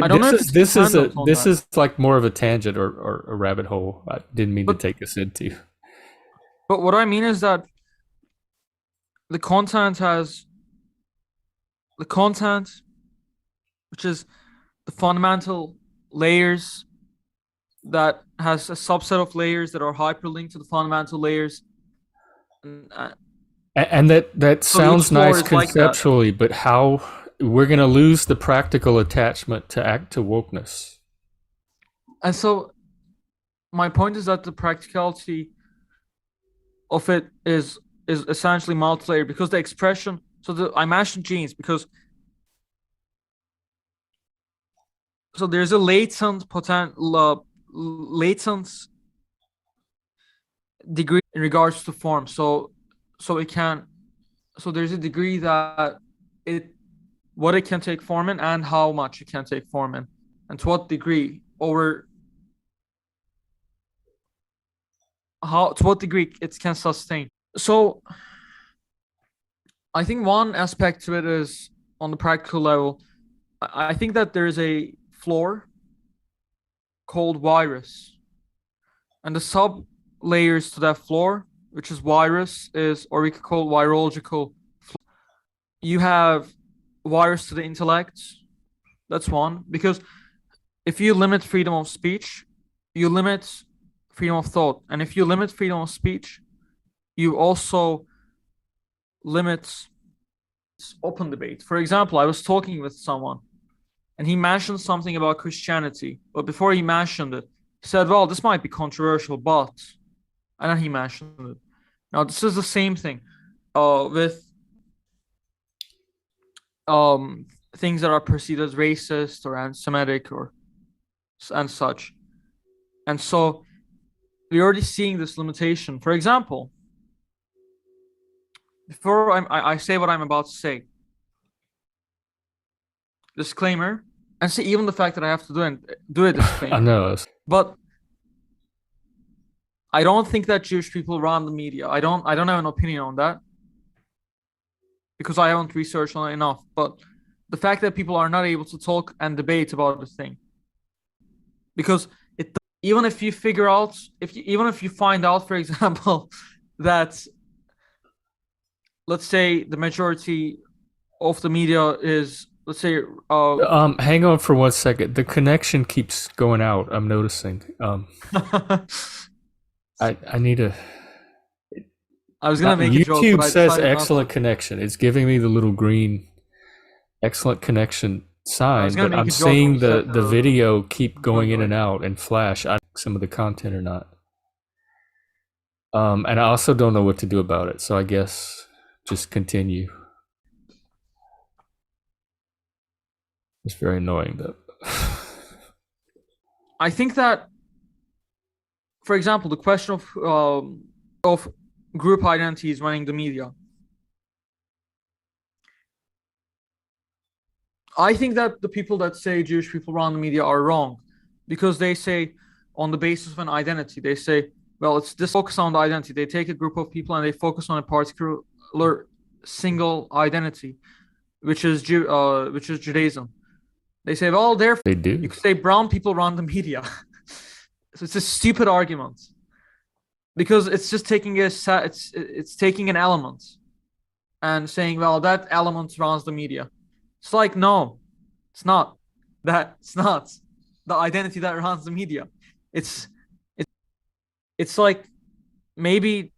I But don't know if it's dependent on this that, is like more of a tangent or a rabbit hole. I didn't mean to but take us into. what I mean is that the content has the content, which is the fundamental layers that has a subset of layers that are hyperlinked to the fundamental layers. And, And that so each sounds floor nice is like that. conceptually, but how we're going to lose the practical attachment to act to wokeness. And so my point is that the practicality of it is essentially multi-layered because the expression. So I mentioned genes because so there's a latent degree in regards to form. So it can so there's a degree that it what it can take form in and how much it can take form in, and to what degree over how to what degree it can sustain. So I think one aspect to it is on the practical level. I think that there's a floor called virus, and the sub layers to that floor, which is virus, is or we could call it virological. You have virus to the intellect. That's one because if you limit freedom of speech, you limit freedom of thought, and if you limit freedom of speech, you also limit open debate. For example, I was talking with someone and he mentioned something about Christianity, but before he mentioned it, he said, "Well, this might be controversial, but," and then he mentioned it. Now, this is the same thing with things that are perceived as racist or anti-Semitic or and such. And so we're already seeing this limitation. For example, before I say what I'm about to say, disclaimer, and see even the fact that I have to do a I disclaimer. know. But I don't think that Jewish people run the media. I don't have an opinion on that because I haven't researched on it enough. But the fact that people are not able to talk and debate about the thing, because it even if you figure out even if you find out, for example, that let's say the majority of the media is let's say Hang on for 1 second. The connection keeps going out. I'm noticing. I need to. I was gonna make a joke, but YouTube I says decided not excellent to. connection. It's giving me the little green excellent connection I was sign, gonna but make I'm a joke when seeing you said the video keep no, going go in and ahead. out and flash. I don't know some of the content or not. And I also don't know what to do about it. So I guess just continue. It's very annoying though. I think that, for example, the question of group identities running the media. I think that the people that say Jewish people run the media are wrong because they say on the basis of an identity, they say, well, it's this focus on the identity. They take a group of people and they focus on a particular single identity, which is Judaism. They say, well, therefore, They you do. could say brown people run the media. So it's a stupid argument because it's just taking it's taking an element and saying, well, that element runs the media. It's like, no, it's not. It's not the identity that runs the media. It's it's it's like maybe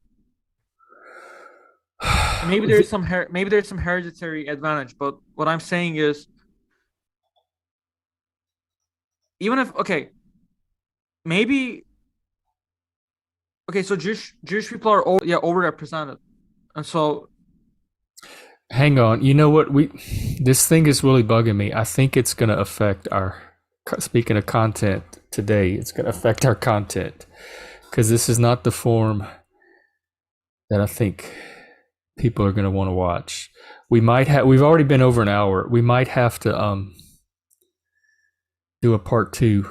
maybe there's some hereditary advantage, but what I'm saying is even if okay, maybe okay, so Jewish people are overrepresented, and so Hang on. You know what? This thing is really bugging me. I think it's going to affect our. Speaking of content today, it's going to affect our content because this is not the form that I think people are going to want to watch. We might have. We've already been over an hour. We might have to do a part two.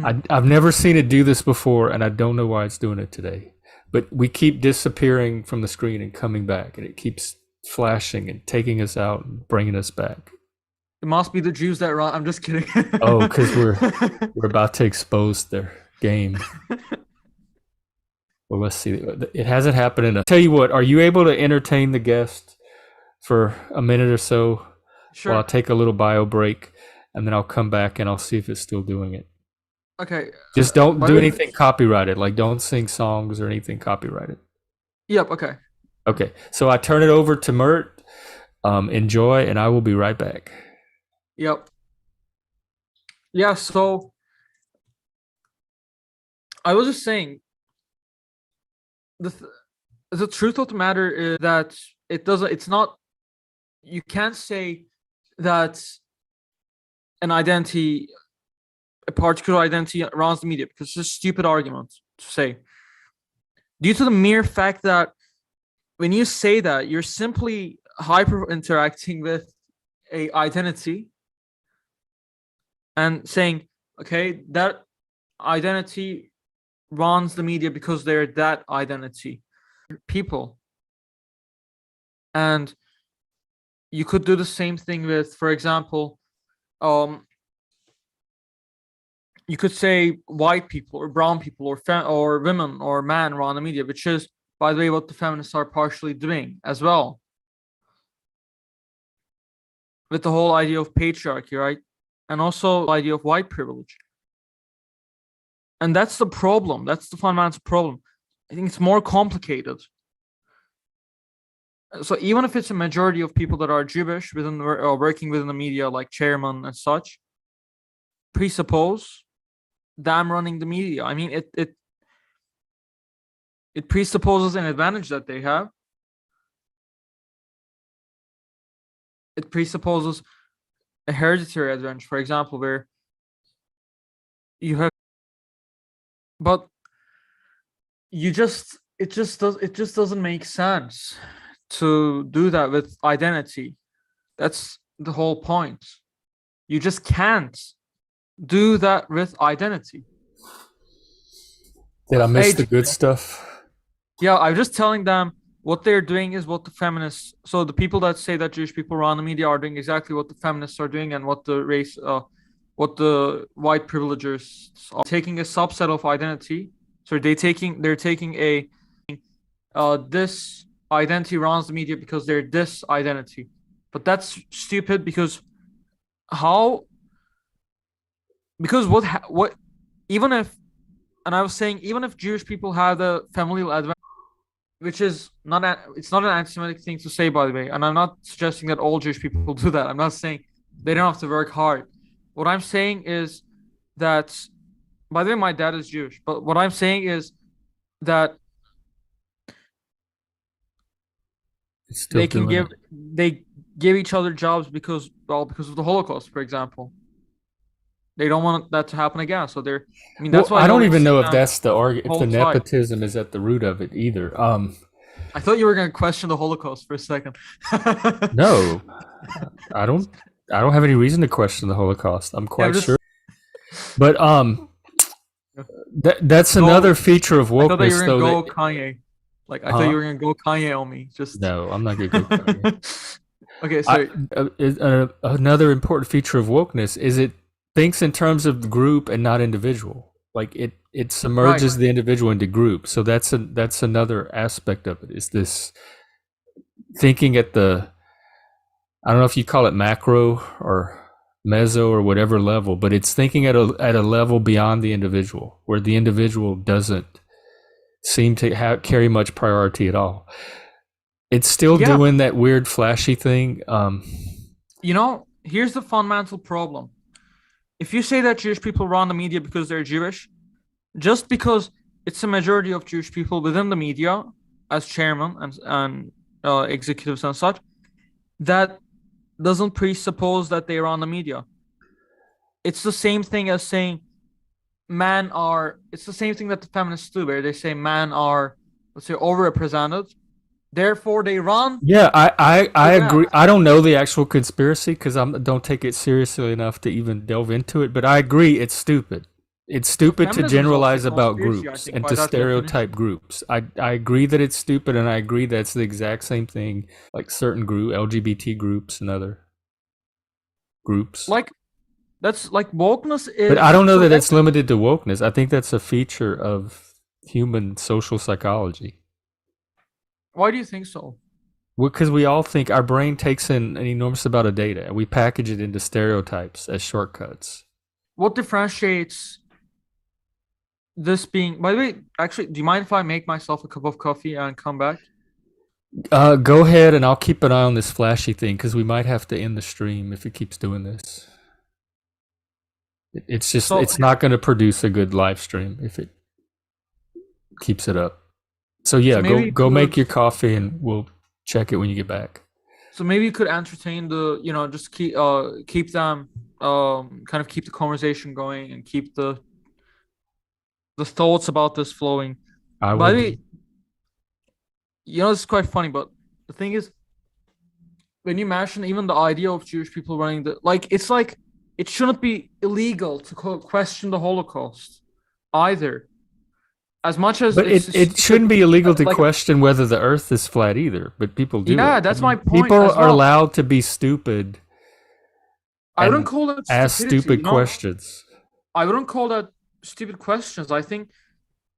I've never seen it do this before, and I don't know why it's doing it today. But we keep disappearing from the screen and coming back, and it keeps flashing and taking us out and bringing us back. It must be the Jews that run. I'm just kidding. Oh, because we're about to expose their game. Well, let's see. It hasn't happened in a. Tell you what, are you able to entertain the guest for a minute or so while I Sure. take a little bio break, and then I'll come back and I'll see if it's still doing it. Okay. Just don't By do the way, anything copyrighted. Like don't sing songs or anything copyrighted. yep. Okay. Okay, so I turn it over to Mert. Enjoy, and I will be right back. Yep. Yeah. So I was just saying the th- the truth of the matter is that it doesn't. It's not. You can't say that an identity, a particular identity, runs the media because it's a stupid argument to say. Due to the mere fact that when you say that, you're simply hyper interacting with a identity and saying, okay, that identity runs the media because they're that identity people. And you could do the same thing with, for example, um you could say white people or brown people or women or men run the media, which is, by the way, what the feminists are partially doing as well, with the whole idea of patriarchy, right? And also the idea of white privilege. And that's the problem. That's the fundamental problem. I think it's more complicated. So even if it's a majority of people that are Jewish within working within the media, like chairman and such, presuppose them running the media. I mean, it presupposes an advantage that they have. It presupposes a hereditary advantage, for example, where you have, but it just doesn't make sense to do that with identity. That's the whole point. You just can't do that with identity. Did I miss Hey, the good stuff? yeah, I'm just telling them what they're doing is what the feminists. So the people that say that Jewish people run the media are doing exactly what the feminists are doing, and what the white privilegers are taking a subset of identity. So they're taking a this identity runs the media because they're this identity, but that's stupid because how because what even if, and I was saying, even if Jewish people have the familial advantage, which is not it's not an anti-Semitic thing to say, by the way, and I'm not suggesting that all Jewish people do that. I'm not saying they don't have to work hard. What I'm saying is that, by the way, my dad is Jewish, but what I'm saying is that It's still doing it. they give each other jobs because, well, because of the Holocaust, for example. They don't want that to happen again. So they're, I mean, Well, that's why I you don't always even see know if them that's the argument, if the hold tight. nepotism is at the root of it either. I thought you were going to question the Holocaust for a second. No, I don't. I don't have any reason to question the Holocaust. I'm Yeah, I'm quite sure. just But that's another go. feature of I thought that you wokeness, were gonna though. That go Kanye. Like, I thought you huh? were gonna go Kanye on me. Just No, I'm not gonna go Kanye. okay. I, So another important feature of wokeness is it thinks in terms of the group and not individual. Like it right. submerges the individual into group. So that's another aspect of it. Is this thinking at the, I don't know if you call it macro or meso or whatever level, but it's thinking at a level beyond the individual, where the individual doesn't seem to carry much priority at all. It's still Yeah. doing that weird flashy thing. Here's the fundamental problem. If you say that Jewish people run the media because they're Jewish, just because it's a majority of Jewish people within the media as chairman and executives and such, that doesn't presuppose that they run the media. It's the same thing as saying men are. It's the same thing that the feminists do, where they say men are, let's say, overrepresented. Therefore, they run Yeah, I for that. agree. I don't know the actual conspiracy because I don't take it seriously enough to even delve into it. But I agree, it's stupid. It's stupid to Feminism is also a generalize about conspiracy, I groups think, and by to that stereotype definition. groups. I agree that it's stupid, and I agree that's the exact same thing like certain LGBT groups and other. groups. Like that's like wokeness But I is don't know so that that's it's limited to wokeness. I think that's a feature of human social psychology. why do you think so? Because we all think our brain takes in an enormous amount of data and we package it into stereotypes as shortcuts. What differentiates this being, by the way, actually, do you mind if I make myself a cup of coffee and come back? Go ahead, and I'll keep an eye on this flashy thing because we might have to end the stream if it keeps doing this. It's just So it's not going to produce a good live stream if it keeps it up. So yeah, maybe you go could make your coffee, and we'll check it when you get back. so maybe you could entertain the, just keep them kind of keep the conversation going and keep the thoughts about this flowing. I By will the do. way, it's quite funny, but the thing is, when you mention even the idea of Jewish people running it's like it shouldn't be illegal to question the Holocaust either. As much as But it's it stupid, shouldn't be illegal to like question whether the Earth is flat either. But people do yeah, it. I that's my mean, point people as are well. allowed to be stupid I wouldn't and call that ask stupidity, stupid questions. I wouldn't call that stupid questions. I think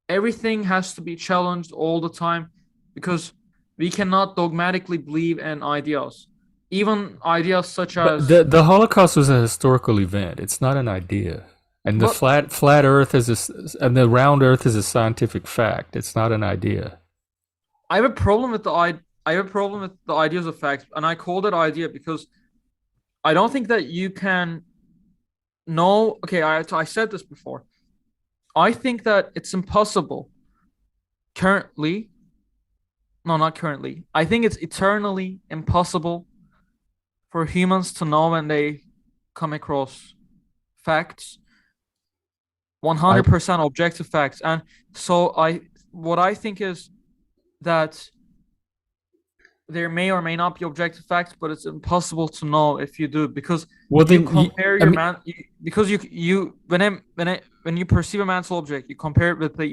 everything has to be challenged all the time because we cannot dogmatically believe in ideas. Even ideas such But as the Holocaust was a historical event. It's not an idea. And the but flat Earth and the round Earth is a scientific fact. It's not an idea. I have a problem with I have a problem with the ideas of facts, and I call that idea because I don't think that you can know. Okay, I said this before. I think that it's impossible currently. No, not currently. I think it's eternally impossible for humans to know when they come across facts, I 100% objective facts. And so what I think is that there may or may not be objective facts, but it's impossible to know if you do because well you then compare I your mean man because you when you perceive a mental object, you compare it with the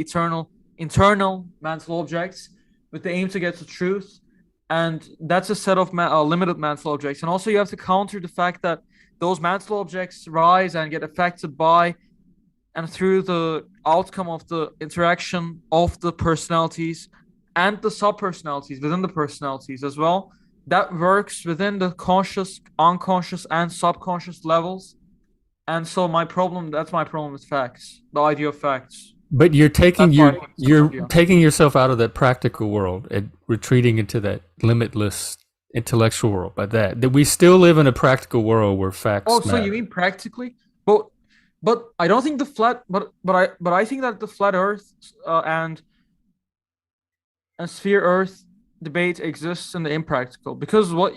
internal mental objects with the aim to get to truth, and that's a set of limited mental objects. And also, you have to counter the fact that those mental objects rise and get affected by and through the outcome of the interaction of the personalities and the sub personalities within the personalities as well. That works within the conscious, unconscious, and subconscious levels. And so that's my problem with facts, the idea of facts. but That's why I think it's a good you're idea. taking yourself out of that practical world and retreating into that limitless intellectual world by that we still live in a practical world where Oh, facts so you matter. mean practically? But I don't think the flat, but I think that the flat Earth and sphere Earth debate exists in the impractical because what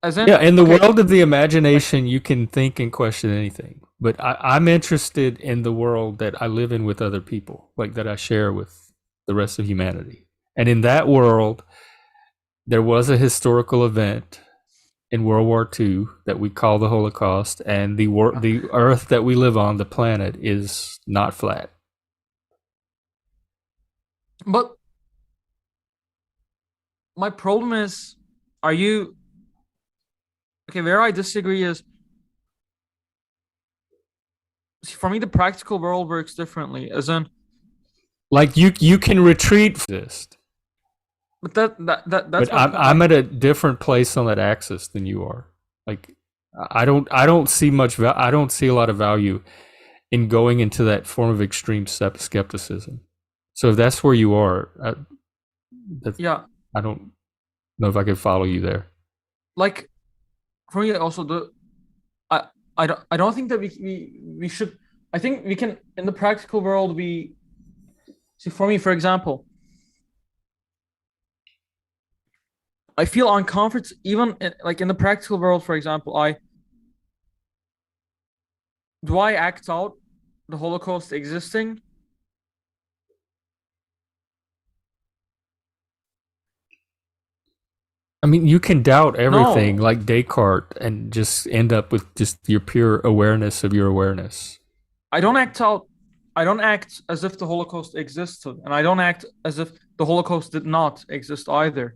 as in Yeah, in the okay world of the like imagination, you can think and question anything. But I'm interested in the world that I live in with other people, like that I share with the rest of humanity. And in that world, there was a historical event in World War II that we call the Holocaust, and the Earth that we live on, the planet, is not flat. but my problem is are you okay where I disagree is see, for me the practical world works differently as in Like you can retreat from this, but that's but my point I'm at a different place on that axis than you are. Like I don't see I don't see a lot of value in going into that form of extreme skepticism. So if that's where you are, that's, yeah I don't know if I can follow you there. like for me also the I I don't think that we should I think we can in the practical world we see for me for example I feel uncomfortable even like in the practical world. For example, I act out the Holocaust existing? I mean, you can doubt everything No, like Descartes and just end up with just your pure awareness of your awareness. I don't act out. I don't act as if the Holocaust existed, and I don't act as if the Holocaust did not exist either,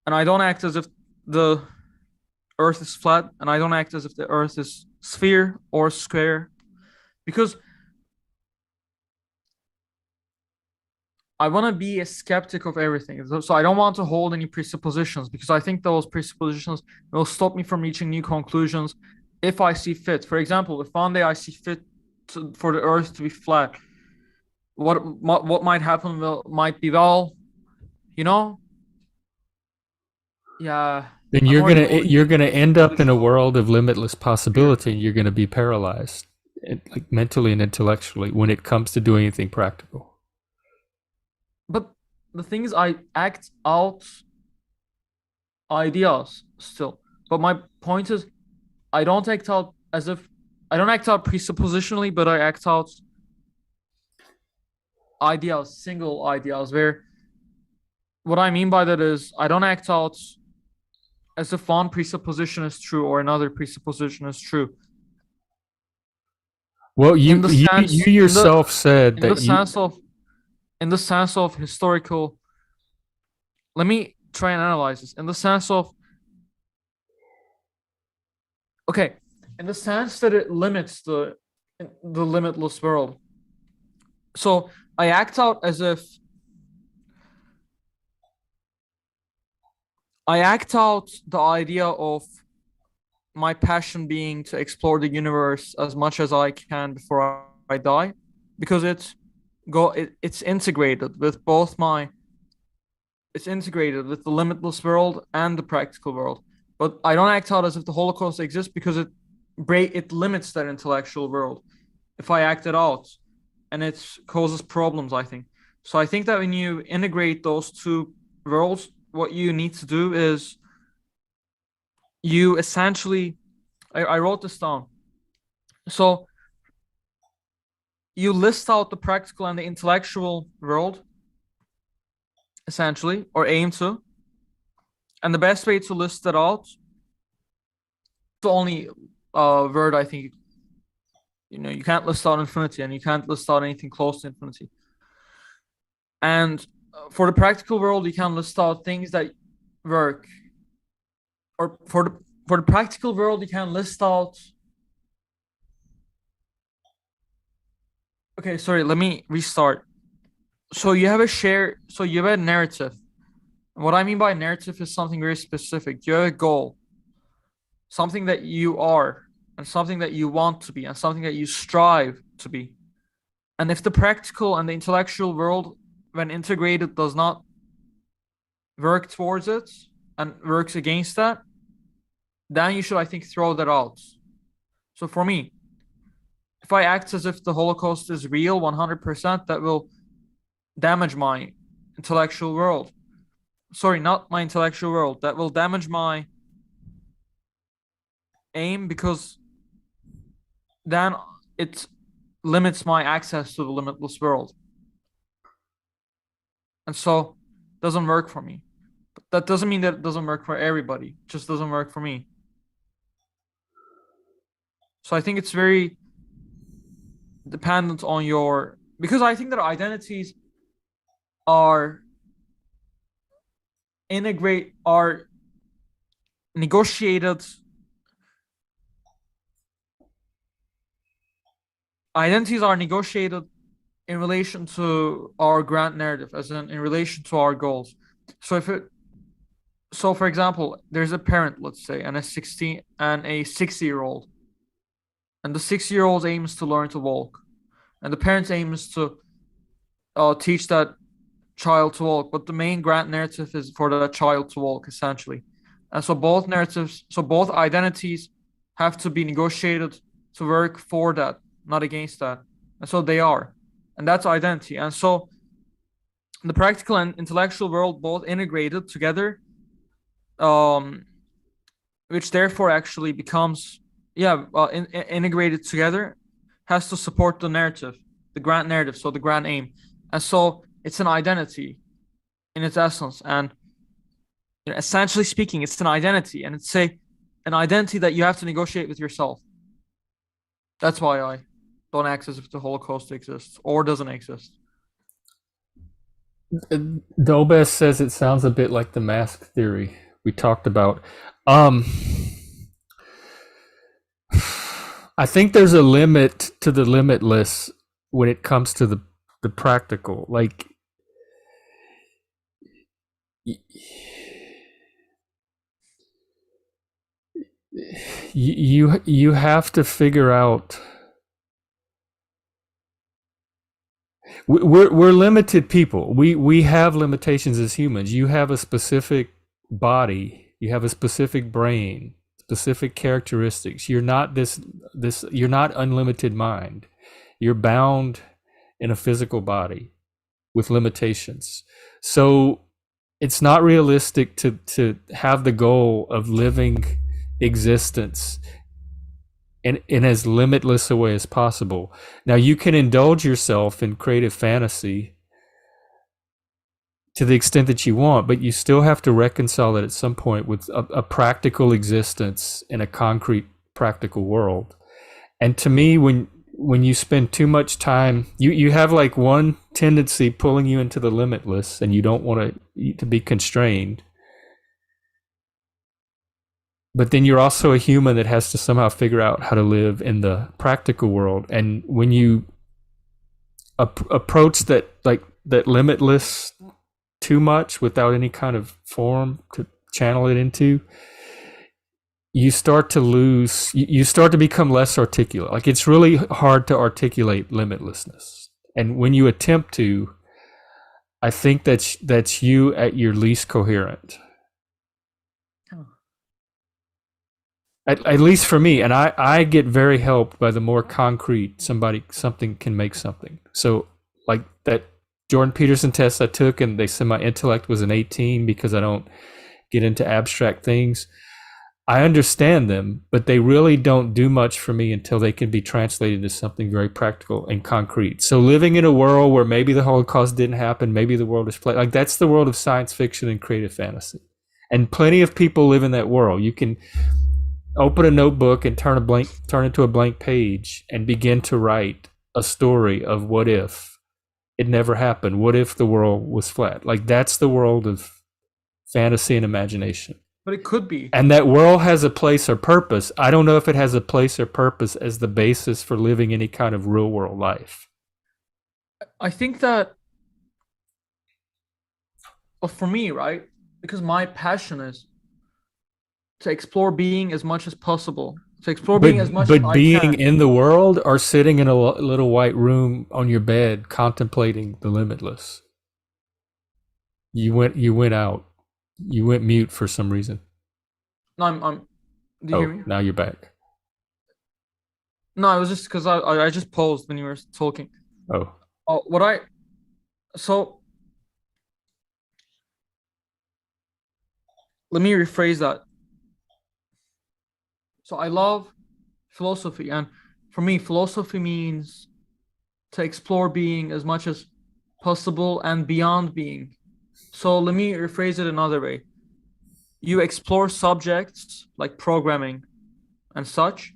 and I don't act as if the Earth is flat, and I don't act as if the Earth is sphere or square, because I want to be a skeptic of everything. So I don't want to hold any presuppositions, because I think those presuppositions will stop me from reaching new conclusions if I see fit. For example, if one day I see fit for the Earth to be flat, what might happen might be, well, you know, yeah, Then I'm you're already gonna holding you're gonna end up in a delusional world of limitless here. possibility. You're gonna be paralyzed, like mentally and intellectually, when it comes to doing anything practical. But the thing is, I act out ideas still. But my point is, I don't act out as if I don't act out presuppositionally, but I act out ideas, single ideas. Where what I mean by that is, I don't act out as if one presupposition is true or another presupposition is true. Well, In the you sense, yourself said in the that you. sense of historical. Let me try and analyze this. In the sense of, okay, in the sense that it limits the limitless world. So I act out as if I act out the idea of my passion being to explore the universe as much as I can before I die, because it's integrated with it's integrated with the limitless world and the practical world. But I don't act out as if the Holocaust exists, because it limits that intellectual world if I act it out, and it causes problems, I think. So I think that when you integrate those two worlds, what you need to do is you essentially, I wrote this down. So you list out the practical and the intellectual world, essentially, or aim to. And the best way to list it out, the only word I think, you can't list out infinity, and you can't list out anything close to infinity. And for the practical world, you can list out things that work. Or for the practical world, you can list out. Okay, sorry, let me restart. So you have a narrative. What I mean by narrative is something very specific. You have a goal, something that you are, and something that you want to be, and something that you strive to be. And if the practical and the intellectual world, when integrated, does not work towards it and works against that, then you should, I think, throw that out. So for me, if I act as if the Holocaust is real 100%, that will damage my intellectual world. Sorry, not my intellectual world. That will damage my aim, because then it limits my access to the limitless world. And so it doesn't work for me. But that doesn't mean that it doesn't work for everybody. It just doesn't work for me. So I think it's very dependent on your, because I think that identities are are negotiated. Identities are negotiated in relation to our grand narrative, as in relation to our goals. So if it so for example, there's a parent, let's say, and a 60-year-old, and the 60-year-old's aim is to learn to walk, and the parent's aim is to teach that child to walk, but the main grand narrative is for that child to walk, essentially. And so both identities have to be negotiated to work for that, not against that. And so they are. And that's identity. And so the practical and intellectual world both integrated together, um, which therefore actually becomes, yeah, integrated together, has to support the narrative, the grand narrative, so the grand aim. And so it's an identity in its essence. And essentially speaking, it's an identity, and it's an identity that you have to negotiate with yourself. That's why I don't act as if the Holocaust exists or doesn't exist. Dobes says it sounds a bit like the mask theory we talked about. Um, I think there's a limit to the limitless when it comes to the practical. Like you have to figure out. We're limited people. We have limitations as humans. You have a specific body. You have a specific brain, specific characteristics. You're not this. You're not unlimited mind. You're bound in a physical body with limitations. So it's not realistic to have the goal of living existence in as limitless a way as possible. Now you can indulge yourself in creative fantasy to the extent that you want, but you still have to reconcile it at some point with a practical existence in a concrete practical world. And to me, when you spend too much time, you have like one tendency pulling you into the limitless, and you don't want to be constrained. But then you're also a human that has to somehow figure out how to live in the practical world. And when you approach that limitless too much without any kind of form to channel it into, you start to lose, you start to become less articulate. Like it's really hard to articulate limitlessness. And when you attempt to, I think that's you at your least coherent. At least for me, and I get very helped by the more concrete something can make something. So like that Jordan Peterson test I took, and they said my intellect was an 18 because I don't get into abstract things. I understand them, but they really don't do much for me until they can be translated into something very practical and concrete. So living in a world where maybe the Holocaust didn't happen, maybe the world is like that's the world of science fiction and creative fantasy. And plenty of people live in that world. You can open a notebook and turn into a blank page and begin to write a story of what if it never happened, what if the world was flat. Like that's the world of fantasy and imagination. But it could be. And that world has a place or purpose. I don't know if it has a place or purpose as the basis for living any kind of real world life. I think that, well, for me, right, because my passion is to explore being as much as possible, to explore being as much as But I being can. in the world or sitting in a little white room on your bed contemplating the limitless. You went out. You went mute for some reason. No, do you hear me? Now you're back. No, it was just because I just paused when you were talking. Oh. So let me rephrase that. So I love philosophy, and for me, philosophy means to explore being as much as possible and beyond being. So let me rephrase it another way. You explore subjects like programming and such,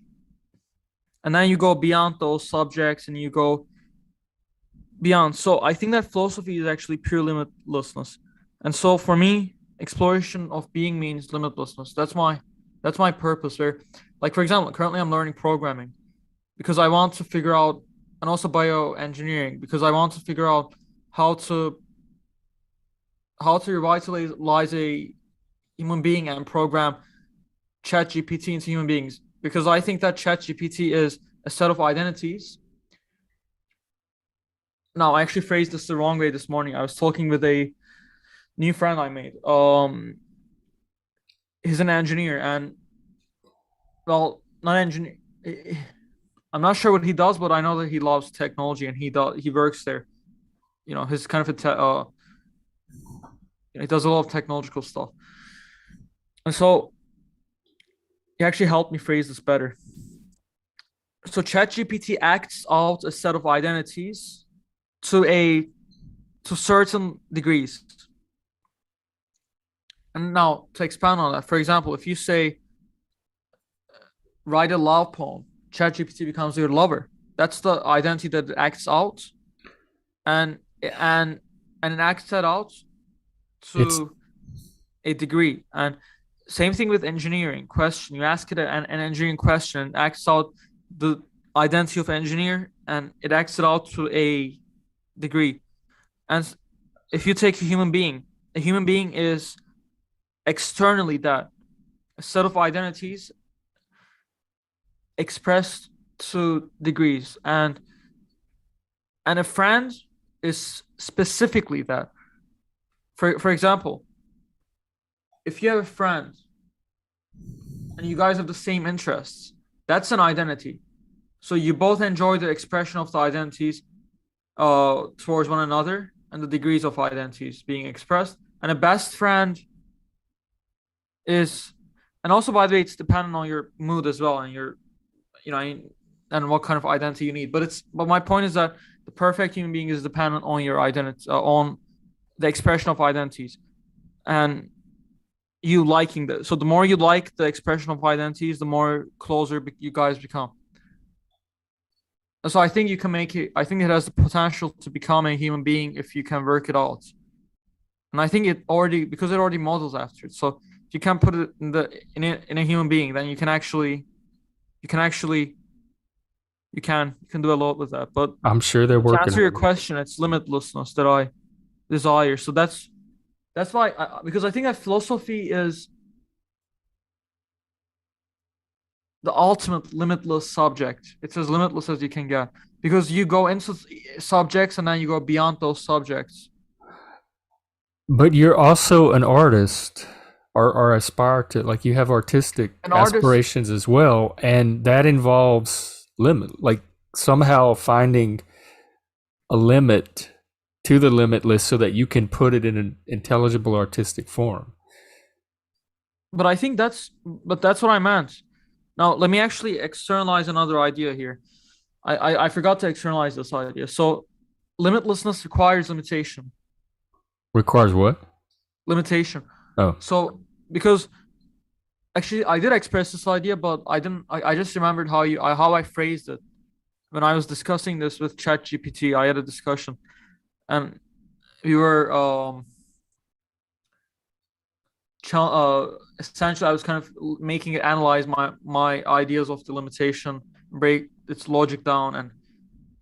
and then you go beyond those subjects and you go beyond. So I think that philosophy is actually pure limitlessness. And so for me, exploration of being means limitlessness. That's my purpose there. Like for example, currently I'm learning programming because I want to figure out, and also bioengineering because I want to figure out how to revitalize a human being and program ChatGPT into human beings, because I think that ChatGPT is a set of identities. No, I actually phrased this the wrong way this morning. I was talking with a new friend I made. He's an engineer, and well, not engineer. I'm not sure what he does, but I know that he loves technology and he works there. You know, his kind of he does a lot of technological stuff. And so he actually helped me phrase this better. So ChatGPT acts out a set of identities to certain degrees. And now to expand on that, for example, if you say write a love poem, ChatGPT becomes your lover. That's the identity that it acts out, and it acts that out It's to a degree. And same thing with engineering question. You ask it an engineering question, it acts out the identity of engineer and it acts it out to a degree. And if you take a human being is externally that, a set of identities expressed to degrees, and a friend is specifically that. For example, if you have a friend and you guys have the same interests, that's an identity. So you both enjoy the expression of the identities towards one another and the degrees of identities being expressed. And a best friend is, and also by the way, it's dependent on your mood as well and your, you know, and what kind of identity you need. But my point is that the perfect human being is dependent on your identity, on the expression of identities, and you liking that. So the more you like the expression of identities, the more closer you guys become. And so I think you can make it. I think it has the potential to become a human being if you can work it out. And I think it already, because it already models after it. So if you can put it in a human being, then you can actually you can do a lot with that. But I'm sure they're to working answer your on it. question, it's limitlessness that I desire. So that's why because I think that philosophy is the ultimate limitless subject. It's as limitless as you can get because you go into subjects and then you go beyond those subjects. But you're also an artist, or aspire to, like, you have artistic An artist, aspirations as well, and that involves limit, like somehow finding a limit to the limitless so that you can put it in an intelligible artistic form. but I think that's what I meant. Now let me actually externalize another idea here. I forgot to externalize this idea. So limitlessness requires limitation. Requires what? Limitation. Oh, So because actually I did express this idea, but I didn't. I just remembered how I phrased it when I was discussing this with ChatGPT. I had a discussion, and we were essentially I was kind of making it analyze my ideas of the limitation, break its logic down, and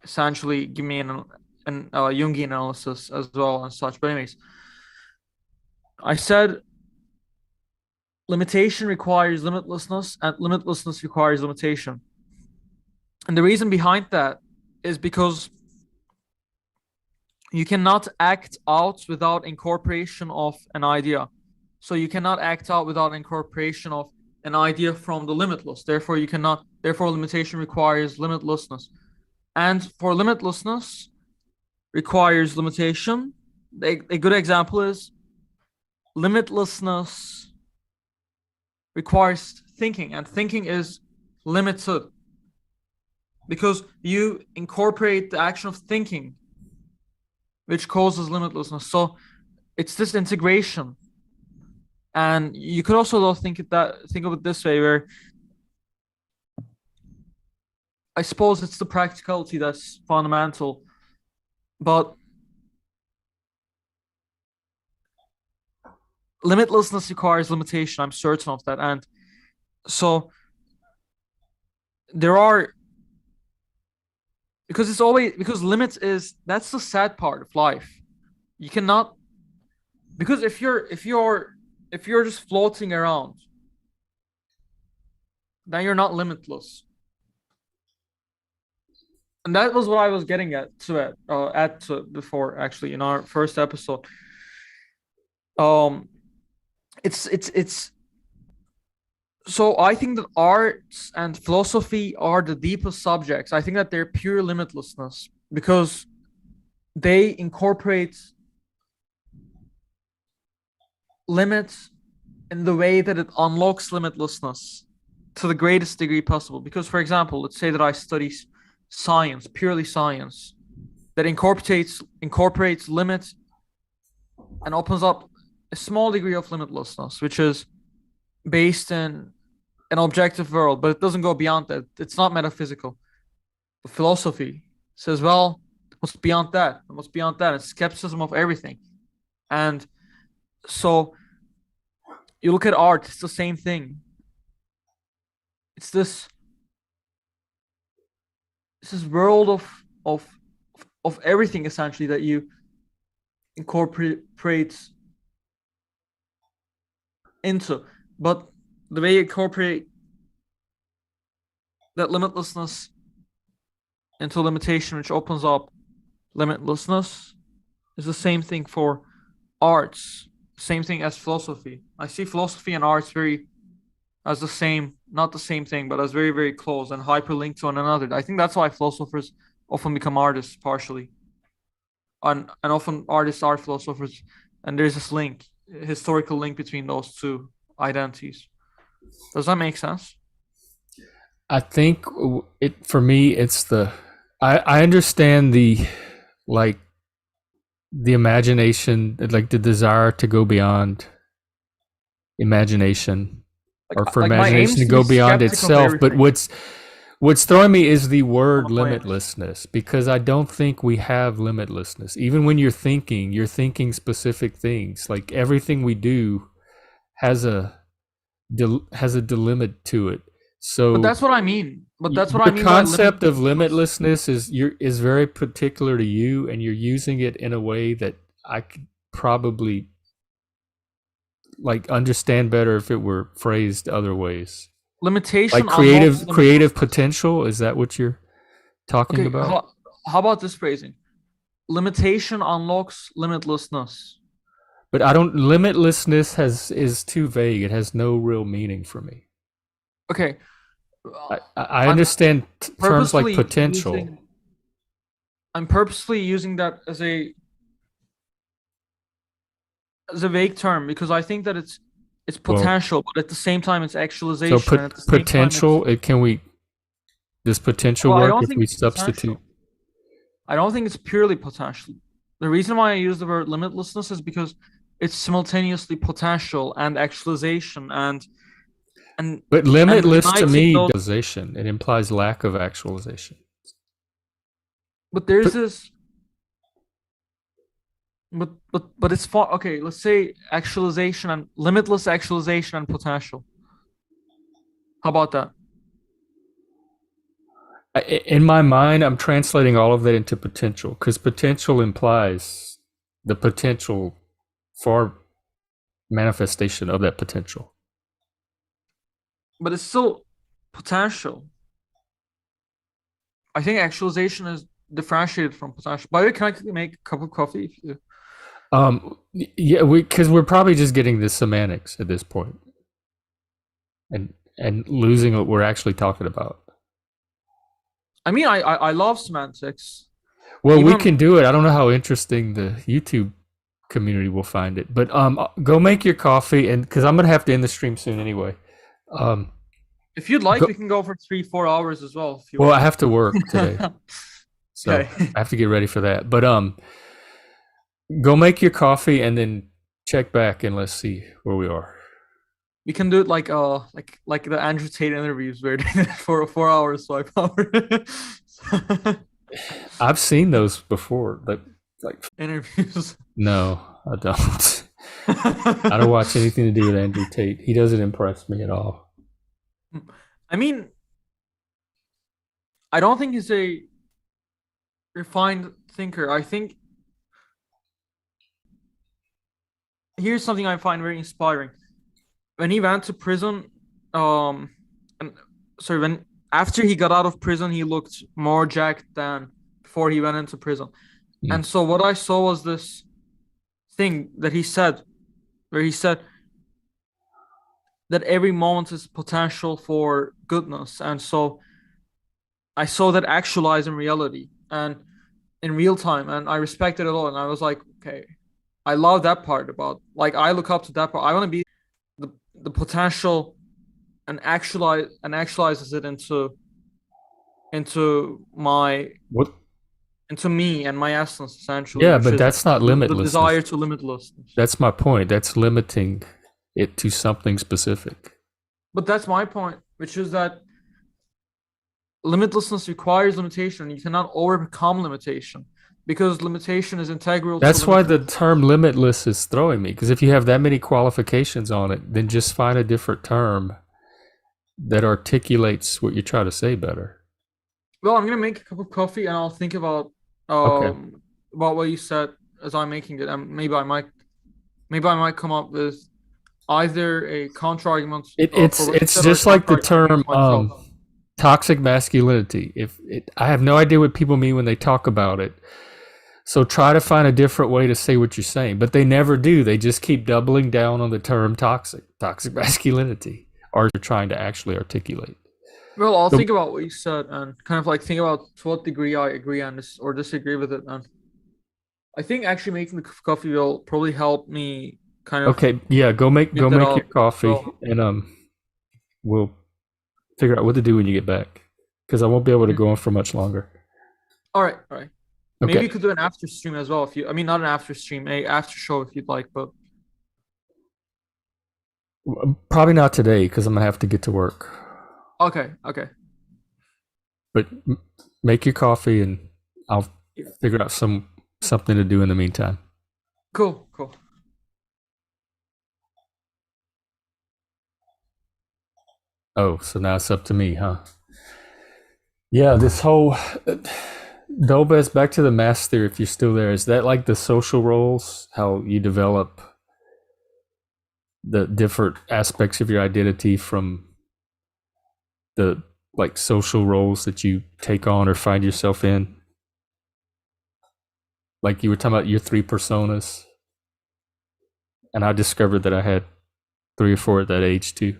essentially give me an Jungian analysis as well and such. But anyways, I said limitation requires limitlessness, and limitlessness requires limitation. And the reason behind that is because you cannot act out without incorporation of an idea. So you cannot act out without incorporation of an idea from the limitless. Therefore, you cannot. Therefore, limitation requires limitlessness, and for limitlessness requires limitation. A good example is limitlessness requires thinking, and thinking is limited because you incorporate the action of thinking, which causes limitlessness. So it's this integration. And you could also though think of it this way, where I suppose it's the practicality that's fundamental, but limitlessness requires limitation. I'm certain of that, and so there are, because it's always, because limits is, that's the sad part of life. You cannot, because if you're just floating around, then you're not limitless. And that was what I was getting at to before, actually, in our first episode. Um, it's so I think that arts and philosophy are the deepest subjects. I think that they're pure limitlessness because they incorporate limits in the way that it unlocks limitlessness to the greatest degree possible. Because, for example, let's say that I study science, purely science, that incorporates limits and opens up a small degree of limitlessness, which is based in an objective world, but it doesn't go beyond that. It's not metaphysical. But philosophy says, well, what's beyond that? What's beyond that? It's skepticism of everything. And so you look at art, it's the same thing. It's this it's this world of everything essentially that you incorporate into. But the way you incorporate that limitlessness into limitation, which opens up limitlessness, is the same thing for arts. Same thing as philosophy. I see philosophy and arts very as the same, not the same thing, but as very, very close and hyperlinked to one another. I think that's why philosophers often become artists partially. And often artists are philosophers. And there's this link, historical link between those two identities. Does that make sense? I think it for me it's the I understand the like the imagination, like the desire to go beyond imagination, or for Like my aim imagination is to to be go beyond skeptical of itself. But everything. what's throwing me is the One word of my aims. limitlessness, because I don't think we have limitlessness. Even when you're thinking specific things. Like everything we do has a has a delimit to it. But So that's what I mean. But that's what I the mean by concept of limitlessness. limitlessness is very particular to you, and you're using it in a way that I could probably like understand better if it were phrased other ways. Like Limitation unlocks creative limitlessness. potential, is that what you're talking Okay, about? how about this phrasing? Limitation unlocks limitlessness. But I don't limitlessness has is too vague. It has no real meaning for me. Okay, I I'm understand terms like purposefully potential. using I'm purposely using that as a vague term because I think that it's Well, potential, but at the same time it's so actualization, and at the same time it's potential, it can we does potential well, I work don't if think we it's substitute? potential. I don't think it's purely potential. The reason why I use the word limitlessness is because it's simultaneously potential and actualization and But and limitless to uniting me, those. realization. It implies lack of actualization. But there's But this. But it's far. Okay, let's say actualization and limitless actualization and potential. How about that? in my mind, I'm translating all of that into potential, because potential implies the potential for manifestation of that potential. But it's still potential. I think actualization is differentiated from potential. By the way, can I quickly make a cup of coffee? If you... Yeah, because we're probably just getting the semantics at this point, and losing what we're actually talking about. I mean, I love semantics. Well, we Even can do it. I don't know how interesting the YouTube community will find it, but go make your coffee, and because I'm gonna have to end the stream soon anyway. Um, if you'd like, go, we can go for 3 4 hours as well if you well, I want. have to work today, so Okay. I have to get ready for that. But go make your coffee and then check back and let's see where we are. We can do it like the Andrew Tate interviews where they did it for 4 hours swipe hour. I've seen those before, but like Interviews. no, I don't. I don't watch anything to do with Andrew Tate. He doesn't impress me at all. I mean, I don't think he's a refined thinker. I think here's something I find very inspiring. When he went to prison, and sorry, when after he got out of prison, he looked more jacked than before he went into prison. Mm. And so what I saw was this thing that he said, where he said that every moment is potential for goodness. And so I saw that actualize in reality and in real time, and I respect it a lot. And I was like, okay, I love that part about like I look up to that part. I want to be the potential and actualizes it into my What? into me and my essence essentially, Yeah, which but is that's not the desire limitlessness. to limitlessness. That's my point. That's limiting it to something specific. But that's my point, which is that limitlessness requires limitation. You cannot overcome limitation because limitation is integral to That's why the limitation. term limitless is throwing me. Because if you have that many qualifications on it, then just find a different term that articulates what you try to say better. Well, I'm gonna make a cup of coffee and I'll think Okay. about what you said as I'm making it, and maybe I might come up with either a counter argument for what you It's said, or a just like counter the argument term against myself. toxic masculinity. I have no idea what people mean when they talk about it. So try to find a different way to say what you're saying, but they never do. They just keep doubling down on the term toxic masculinity, or they're trying to actually articulate. Well, I'll So think about what you said and kind of like think about to what degree I agree on this or disagree with it. And I think actually making the coffee will probably help me kind of okay, yeah, get go that make your out. coffee, So, and we'll figure out what to do when you get back, because I won't be able to mm. go on for much longer. All right, all right. Maybe Okay, you could do an after stream as well if you. I mean, not an after stream, a after show if you'd like. But probably not today because I'm gonna have to get to work. okay, okay. But make your coffee, and I'll Yeah. figure out something to do in the meantime. Cool, cool. Oh, so now it's up to me, huh? Yeah, this whole Dobes, back to the mass theory. If you're still there, is that like the social roles? How you develop the different aspects of your identity from the like social roles that you take on or find yourself in? Like you were talking about your three personas, and I discovered that I had three or four at that age too.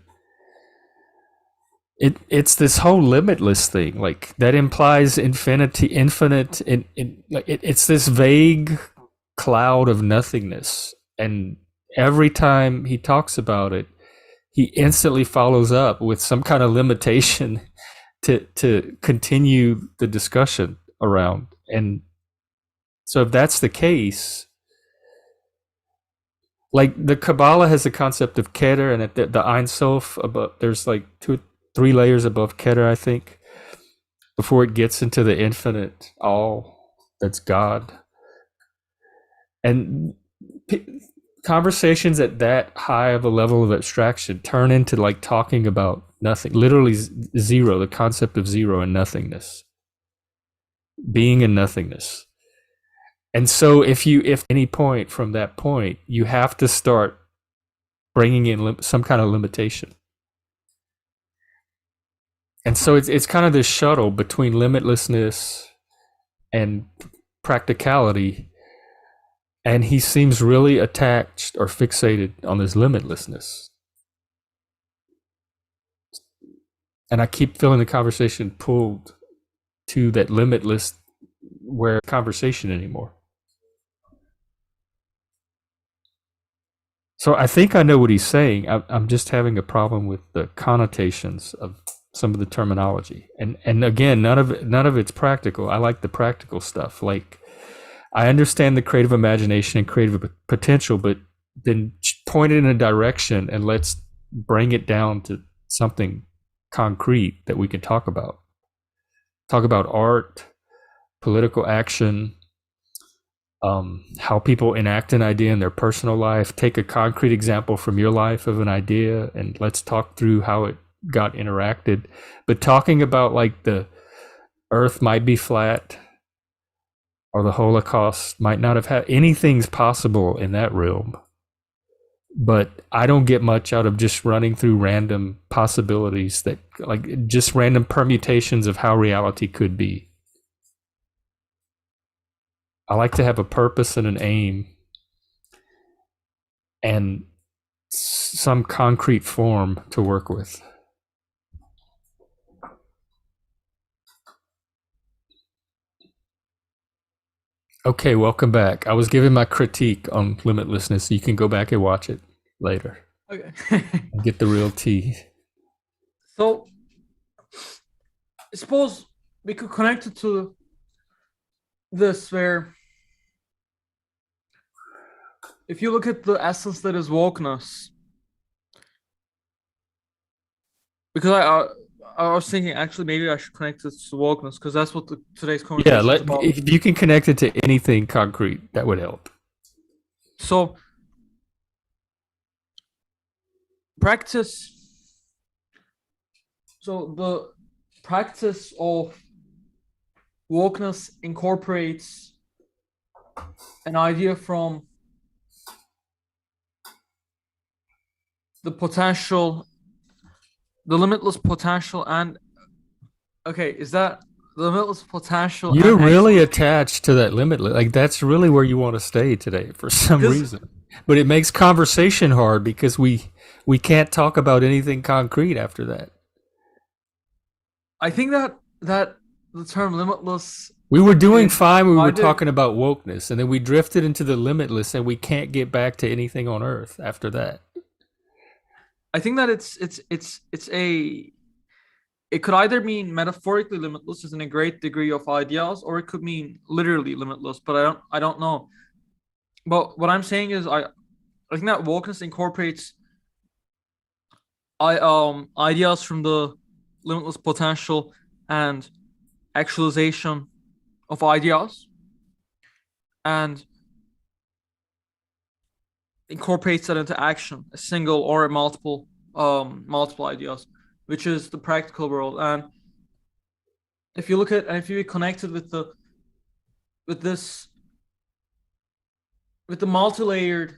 It's this whole limitless thing, like that implies infinity, infinite, it's this vague cloud of nothingness, and every time he talks about it, he instantly follows up with some kind of limitation to continue the discussion around. And so if that's the case, like the Kabbalah has a concept of Keter, and at the Ein Sof above, there's like three layers above Keter, I think, before it gets into the infinite all that's God. And p- conversations at that high of a level of abstraction turn into like talking about nothing, literally zero, the concept of zero and nothingness, being in nothingness. And so if any point from that point, you have to start bringing in some kind of limitation. And so it's kind of this shuttle between limitlessness and practicality, and he seems really attached or fixated on this limitlessness. And I keep feeling the conversation pulled to that limitless where conversation anymore. So I think I know what he's saying. I'm just having a problem with the connotations of some of the terminology, and again, none of it's practical. I like the practical stuff. Like I understand the creative imagination and creative potential, but then point it in a direction and let's bring it down to something concrete that we can talk about. Talk about art, political action, how people enact an idea in their personal life. Take a concrete example from your life of an idea, and let's talk through how it got interacted. But talking about like the Earth might be flat, or the Holocaust might not have had anything's possible in that realm. But I don't get much out of just running through random possibilities that, like, just random permutations of how reality could be. I like to have a purpose and an aim and some concrete form to work with. Okay, welcome back. I was giving my critique on limitlessness. You can go back and watch it later Okay. and get the real tea. So, I suppose we could connect it to this, where if you look at the essence that is wokeness, because I was thinking actually maybe I should connect it to wokeness because that's what today's Yeah, conversation is about. if you can connect it to anything concrete, that would help. So practice. So the practice of wokeness incorporates an idea from the potential, the limitless potential, and okay, is that the limitless potential You're and really actual? attached to that limitless. Like that's really where you want to stay today for some Because reason. But it makes conversation hard because we can't talk about anything concrete after that. I think that the term limitless We were doing is fine when we were either. talking about wokeness, and then we drifted into the limitless, and we can't get back to anything on Earth after that. I think that it's a, it could either mean metaphorically limitless as in a great degree of ideals, or it could mean literally limitless. But I don't know. But what I'm saying is I think that wokeness incorporates ideas from the limitless potential and actualization of ideas, and incorporates that into action, a single or a multiple ideas, which is the practical world. And if you look at, and if you connect it with the, with this, with the multi-layered,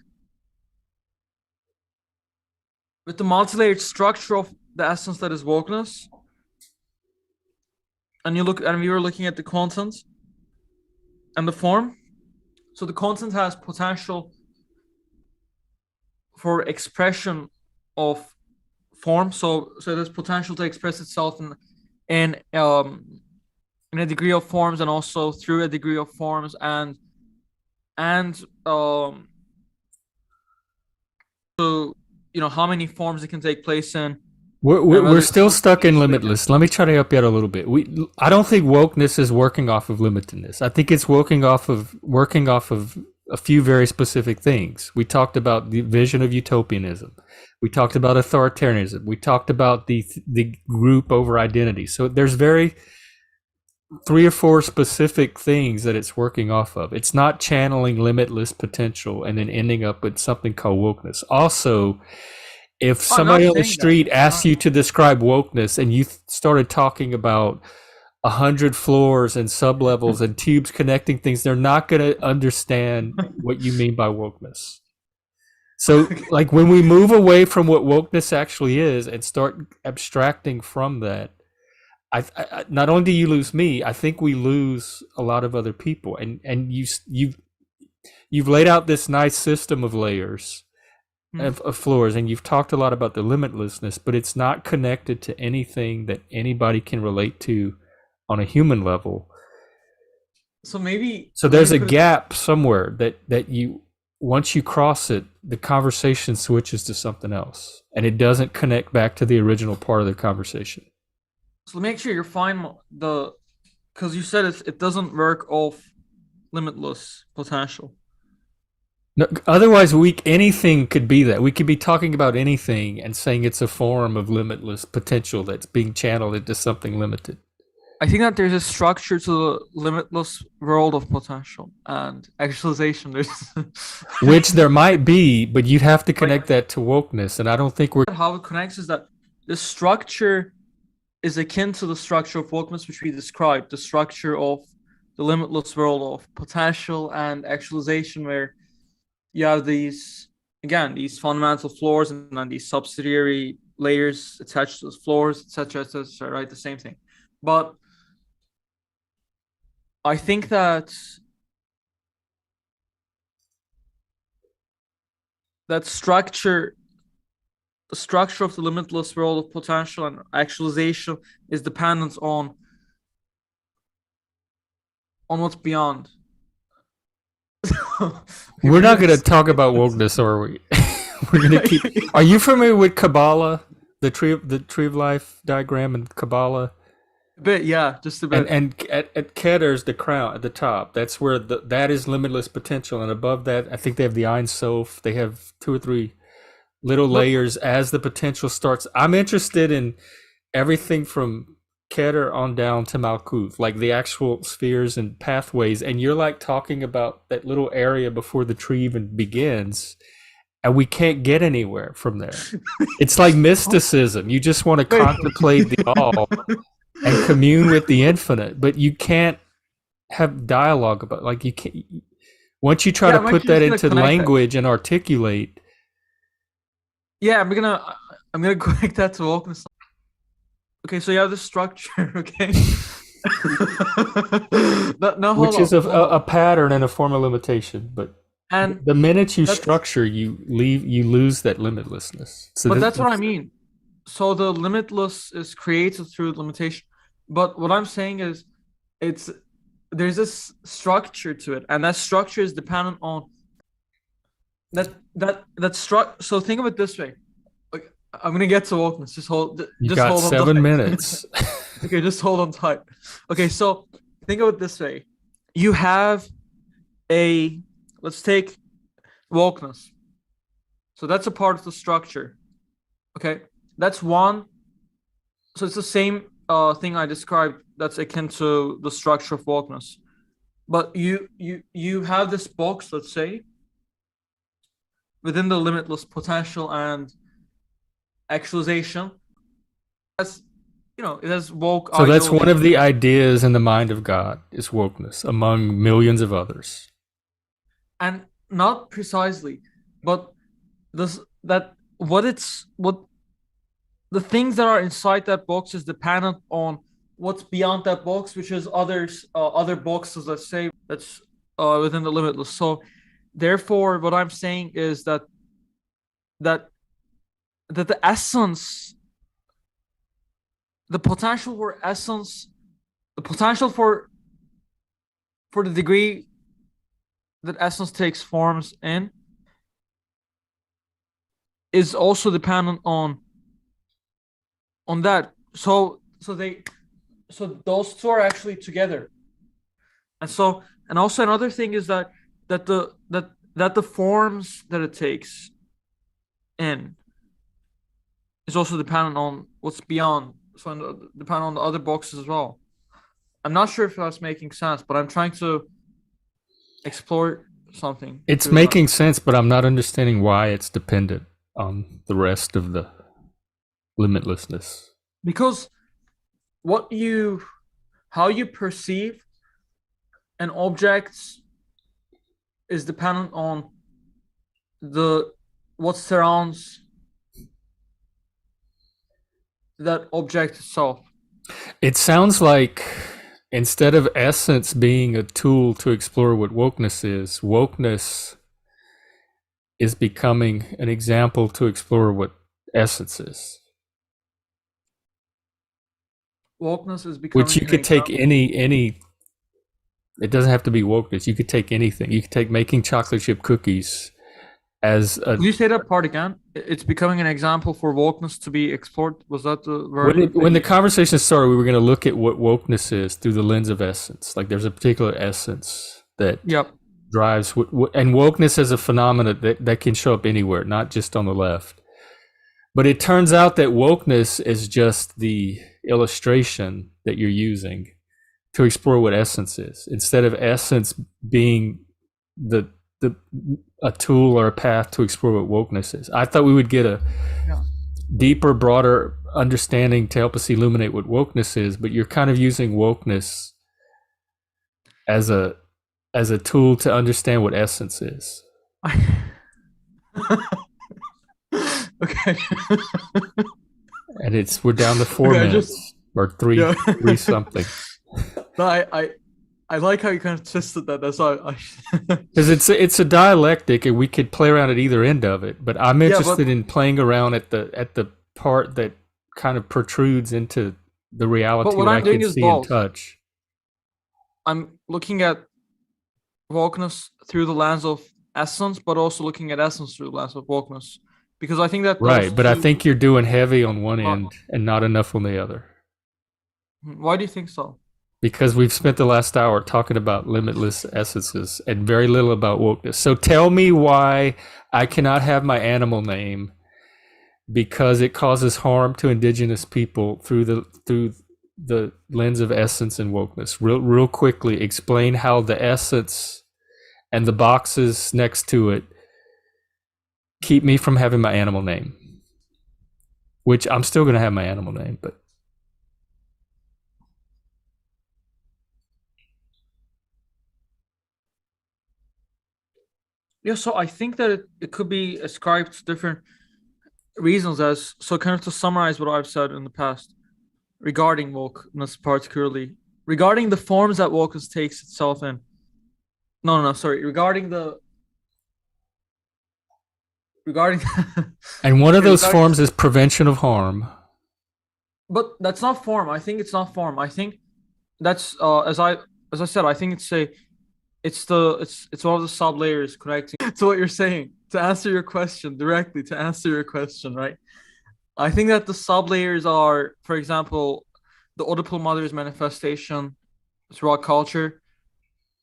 with the multi-layered structure of the essence that is wokeness, and you look, and we were looking at the content and the form. So the content has potential for expression of form. So there's potential to express itself in a degree of forms, and also through a degree of forms, and so how many forms it can take place in, and We're whether it's still stuck in simultaneously. limitless. Let me try to help you out a little bit. I don't think wokeness is working off of limitedness. I think it's working off of a few very specific things. We talked about the vision of utopianism. We talked about authoritarianism. We talked about the group over identity. So there's very three or four specific things that it's working off of. It's not channeling limitless potential and then ending up with something called wokeness. Also, if I'm not somebody on the saying that. street I'm asked not. you to describe wokeness and you started talking about 100 floors and sublevels and tubes connecting things, they're not going to understand what you mean by wokeness. So, like when we move away from what wokeness actually is and start abstracting from that, not only do you lose me, I think we lose a lot of other people. And you've laid out this nice system of layers of floors, and you've talked a lot about the limitlessness, but it's not connected to anything that anybody can relate to on a human level. So maybe So let me there's a put it. gap somewhere that you once you cross it, the conversation switches to something else, and it doesn't connect back to the original part of the conversation. So make sure you're fine the, because you said it doesn't work off limitless potential. No, otherwise, anything could be that. We could be talking about anything and saying it's a form of limitless potential that's being channeled into something limited. I think that there's a structure to the limitless world of potential and actualization. There's Which there might be, but you'd have to like connect that to wokeness, and I don't think we're. how it connects is that the structure is akin to the structure of wokeness, which we described, the structure of the limitless world of potential and actualization, where you have these, again, these fundamental floors and then these subsidiary layers attached to those floors, etc., etc., right? The same thing. But I think that that structure, the structure of the limitless world of potential and actualization, is dependent on what's beyond. Okay, We're maybe not going to that's talk about wokeness, are we? We're going to keep. Are you familiar with Kabbalah, the tree of life diagram in Kabbalah? a bit, yeah, just a And bit. and at Keter's the crown at the top. That's where that is limitless potential, and above that, I think they have the Ein Sof. They have two or three little But layers as the potential starts. I'm interested in everything from Keter on down to Malkuth, like the actual spheres and pathways. And you're like talking about that little area before the tree even begins, and we can't get anywhere from there. It's like mysticism. You just want to wait. contemplate the all and commune with the infinite, but you can't. have dialogue about, like, you can't, once you try Yeah, to I'm put actually that just gonna into connect that. language and articulate. Yeah, I'm gonna connect that to wokeness. Okay, so you have the structure. Okay. No, no, Which hold is on, hold a on. pattern and a form of limitation, but And the minute you that's structure, you lose that limitlessness. So but that's what I that's mean. So the limitless is created through limitation. But what I'm saying is it's there's this structure to it, and that structure is dependent on that struct. So think of it this way. Like, I'm gonna get to wokeness. you Just got hold on 7 minutes. tight. Okay, just hold on tight. Okay, so think of it this way. You have a let's take wokeness. So that's a part of the structure. Okay, that's one. So it's the same thing I described. That's akin to the structure of wokeness. But you have this box, let's say, within the limitless potential and actualization. As it has woke So that's one ideology, of the ideas in the mind of God is wokeness, among millions of others. and not precisely, but this that what the things that are inside that box is dependent on what's beyond that box, which is other boxes, let's say, that's within the limitless. So therefore, what I'm saying is that that the essence, the potential for essence, the potential for the degree that essence takes forms in is also dependent on that. So those two are actually together. And also another thing is that the forms that it takes in is also dependent on what's beyond. So dependent on the other boxes as well. I'm not sure if that's making sense, but I'm trying to explore something It's through that. making sense, but I'm not understanding why it's dependent on the rest of the limitlessness. Because what you how you perceive an object is dependent on the what surrounds that object itself. It sounds like instead of essence being a tool to explore what wokeness is becoming an example to explore what essence is. Wokeness is Which becoming you an could take example. any. It doesn't have to be wokeness. You could take anything. You could take making chocolate chip cookies as a. Could you say that part again? It's becoming an example for wokeness to be explored. Was that the When word that when the you? conversation started, we were going to look at what wokeness is through the lens of essence. Like there's a particular essence that Yep. drives and wokeness as a phenomenon that can show up anywhere, not just on the left. But it turns out that wokeness is just the illustration that you're using to explore what essence is, instead of essence being the the a tool or a path to explore what wokeness is. I thought we would get a Yeah. deeper, broader understanding to help us illuminate what wokeness is, but you're kind of using wokeness as a tool to understand what essence is. Okay. And it's we're down to four Okay. I just minutes or three yeah. three something. No, I like how you kind of twisted that. That's why I. Because it's a dialectic, and we could play around at either end of it. But I'm Yeah, but interested in playing around at the part that kind of protrudes into the reality what that I I'm can doing is see and both. touch. I'm looking at wokeness through the lens of essence, but also looking at essence through the lens of wokeness, because I think that those Right, but I two. think you're doing heavy on one Uh, end and not enough on the other. why do you think so? Because we've spent the last hour talking about limitless essences and very little about wokeness. So tell me why I cannot have my animal name because it causes harm to indigenous people through the lens of essence and wokeness. Real quickly, explain how the essence and the boxes next to it keep me from having my animal name, which I'm still going to have my animal name, but Yeah, so I think that it could be ascribed to different reasons as so kind of to summarize what I've said in the past regarding wokeness particularly regarding the forms that wokeness takes itself in. No, sorry. Regarding And one of okay, those regarding forms is prevention of harm. but that's not form. I think it's not form. I think that's as I said, I think it's one of the sub layers connecting to what you're saying. To answer your question directly, to answer your question, right? I think that the sub layers are, for example, the Oedipal mother's manifestation throughout culture,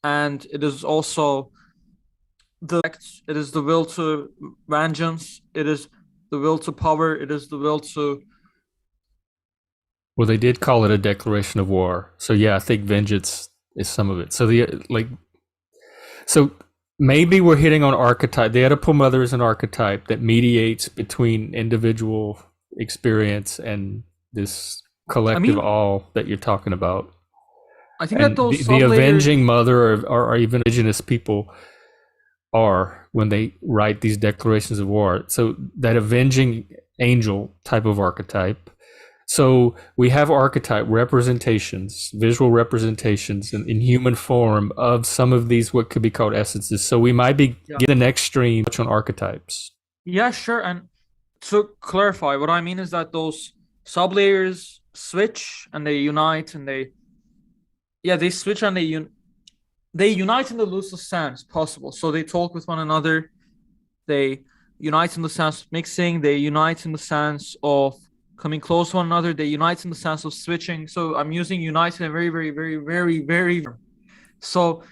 and it is also it is the will to vengeance, it is the will to power, it is the will to Well, they did call it a declaration of war. So yeah, I think vengeance is some of it. So so maybe we're hitting on archetype. The Oedipal mother is an archetype that mediates between individual experience and this I collective mean, all that you're talking about. I think that And those the sub layers. avenging mother or even indigenous people are when they write these declarations of war. So that avenging angel type of archetype. So we have archetype representations, visual representations in human form of some of these what could be called essences. So we might be Yeah. get the next stream on archetypes. Yeah, sure. And to clarify, what I mean is that those sub layers switch and they unite and they switch and they unite in the loosest sense possible. So they talk with one another, they unite in the sense of mixing, they unite in the sense of coming close to one another, they unite in the sense of switching. So I'm using unite in a very, very, very, very, very. So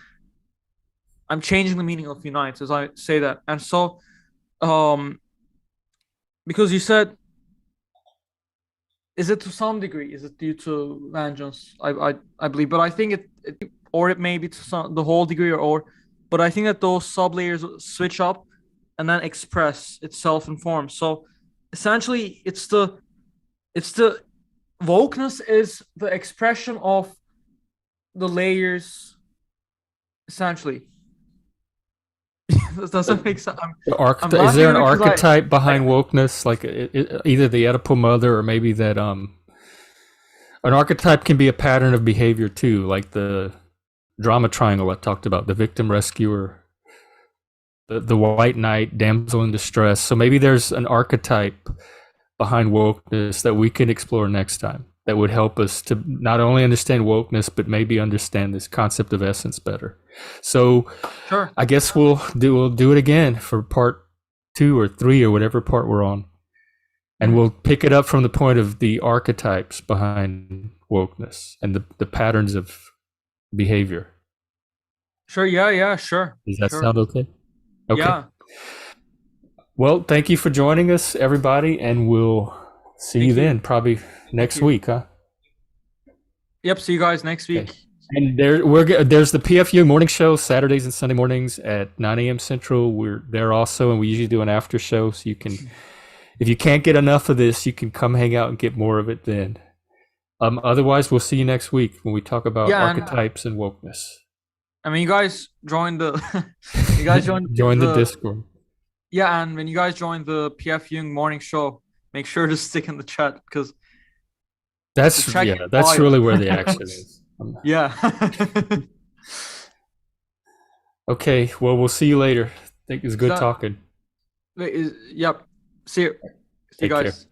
I'm changing the meaning of unite as I say that. And so, um, because you said, is it to some degree? Is it due to vengeance? I believe, but I think or it may be to the whole degree, but I think that those sub layers switch up and then express itself in form. So essentially, it's the wokeness is the expression of the layers. Essentially, does that make sense? I'm Is there laughing an at it because archetype behind I wokeness, like either the Oedipal mother or maybe that an archetype can be a pattern of behavior too, like the drama triangle I talked about, the victim rescuer, the white knight, damsel in distress. So maybe there's an archetype behind wokeness that we can explore next time that would help us to not only understand wokeness but maybe understand this concept of essence better. So sure. I guess we'll do it again for part 2 or 3 or whatever part we're on, and Mhm. we'll pick it up from the point of the archetypes behind wokeness and the patterns of behavior. Sure. Yeah. Sure. Does that Sure. sound okay? Okay. Yeah. Well, thank you for joining us, everybody, and we'll see you Thank then, you. probably Thank next you. week, huh? Yep. See you guys next Okay. week. And there's the PFU morning show Saturdays and Sunday mornings at 9 a.m. Central. We're there also, and we usually do an after show, so you can, if you can't get enough of this, you can come hang out and get more of it then. Otherwise, we'll see you next week when we talk about Yeah, and archetypes and wokeness. I mean, you guys joined the, you guys joined Join the the, Discord. yeah, and when you guys join the PF Young morning show, make sure to stick in the chat because the That's check yeah, in that's bio. really where the action is. Yeah. Okay, well, we'll see you later. I think it's Is good that, talking. wait, yep. See you Take care. guys.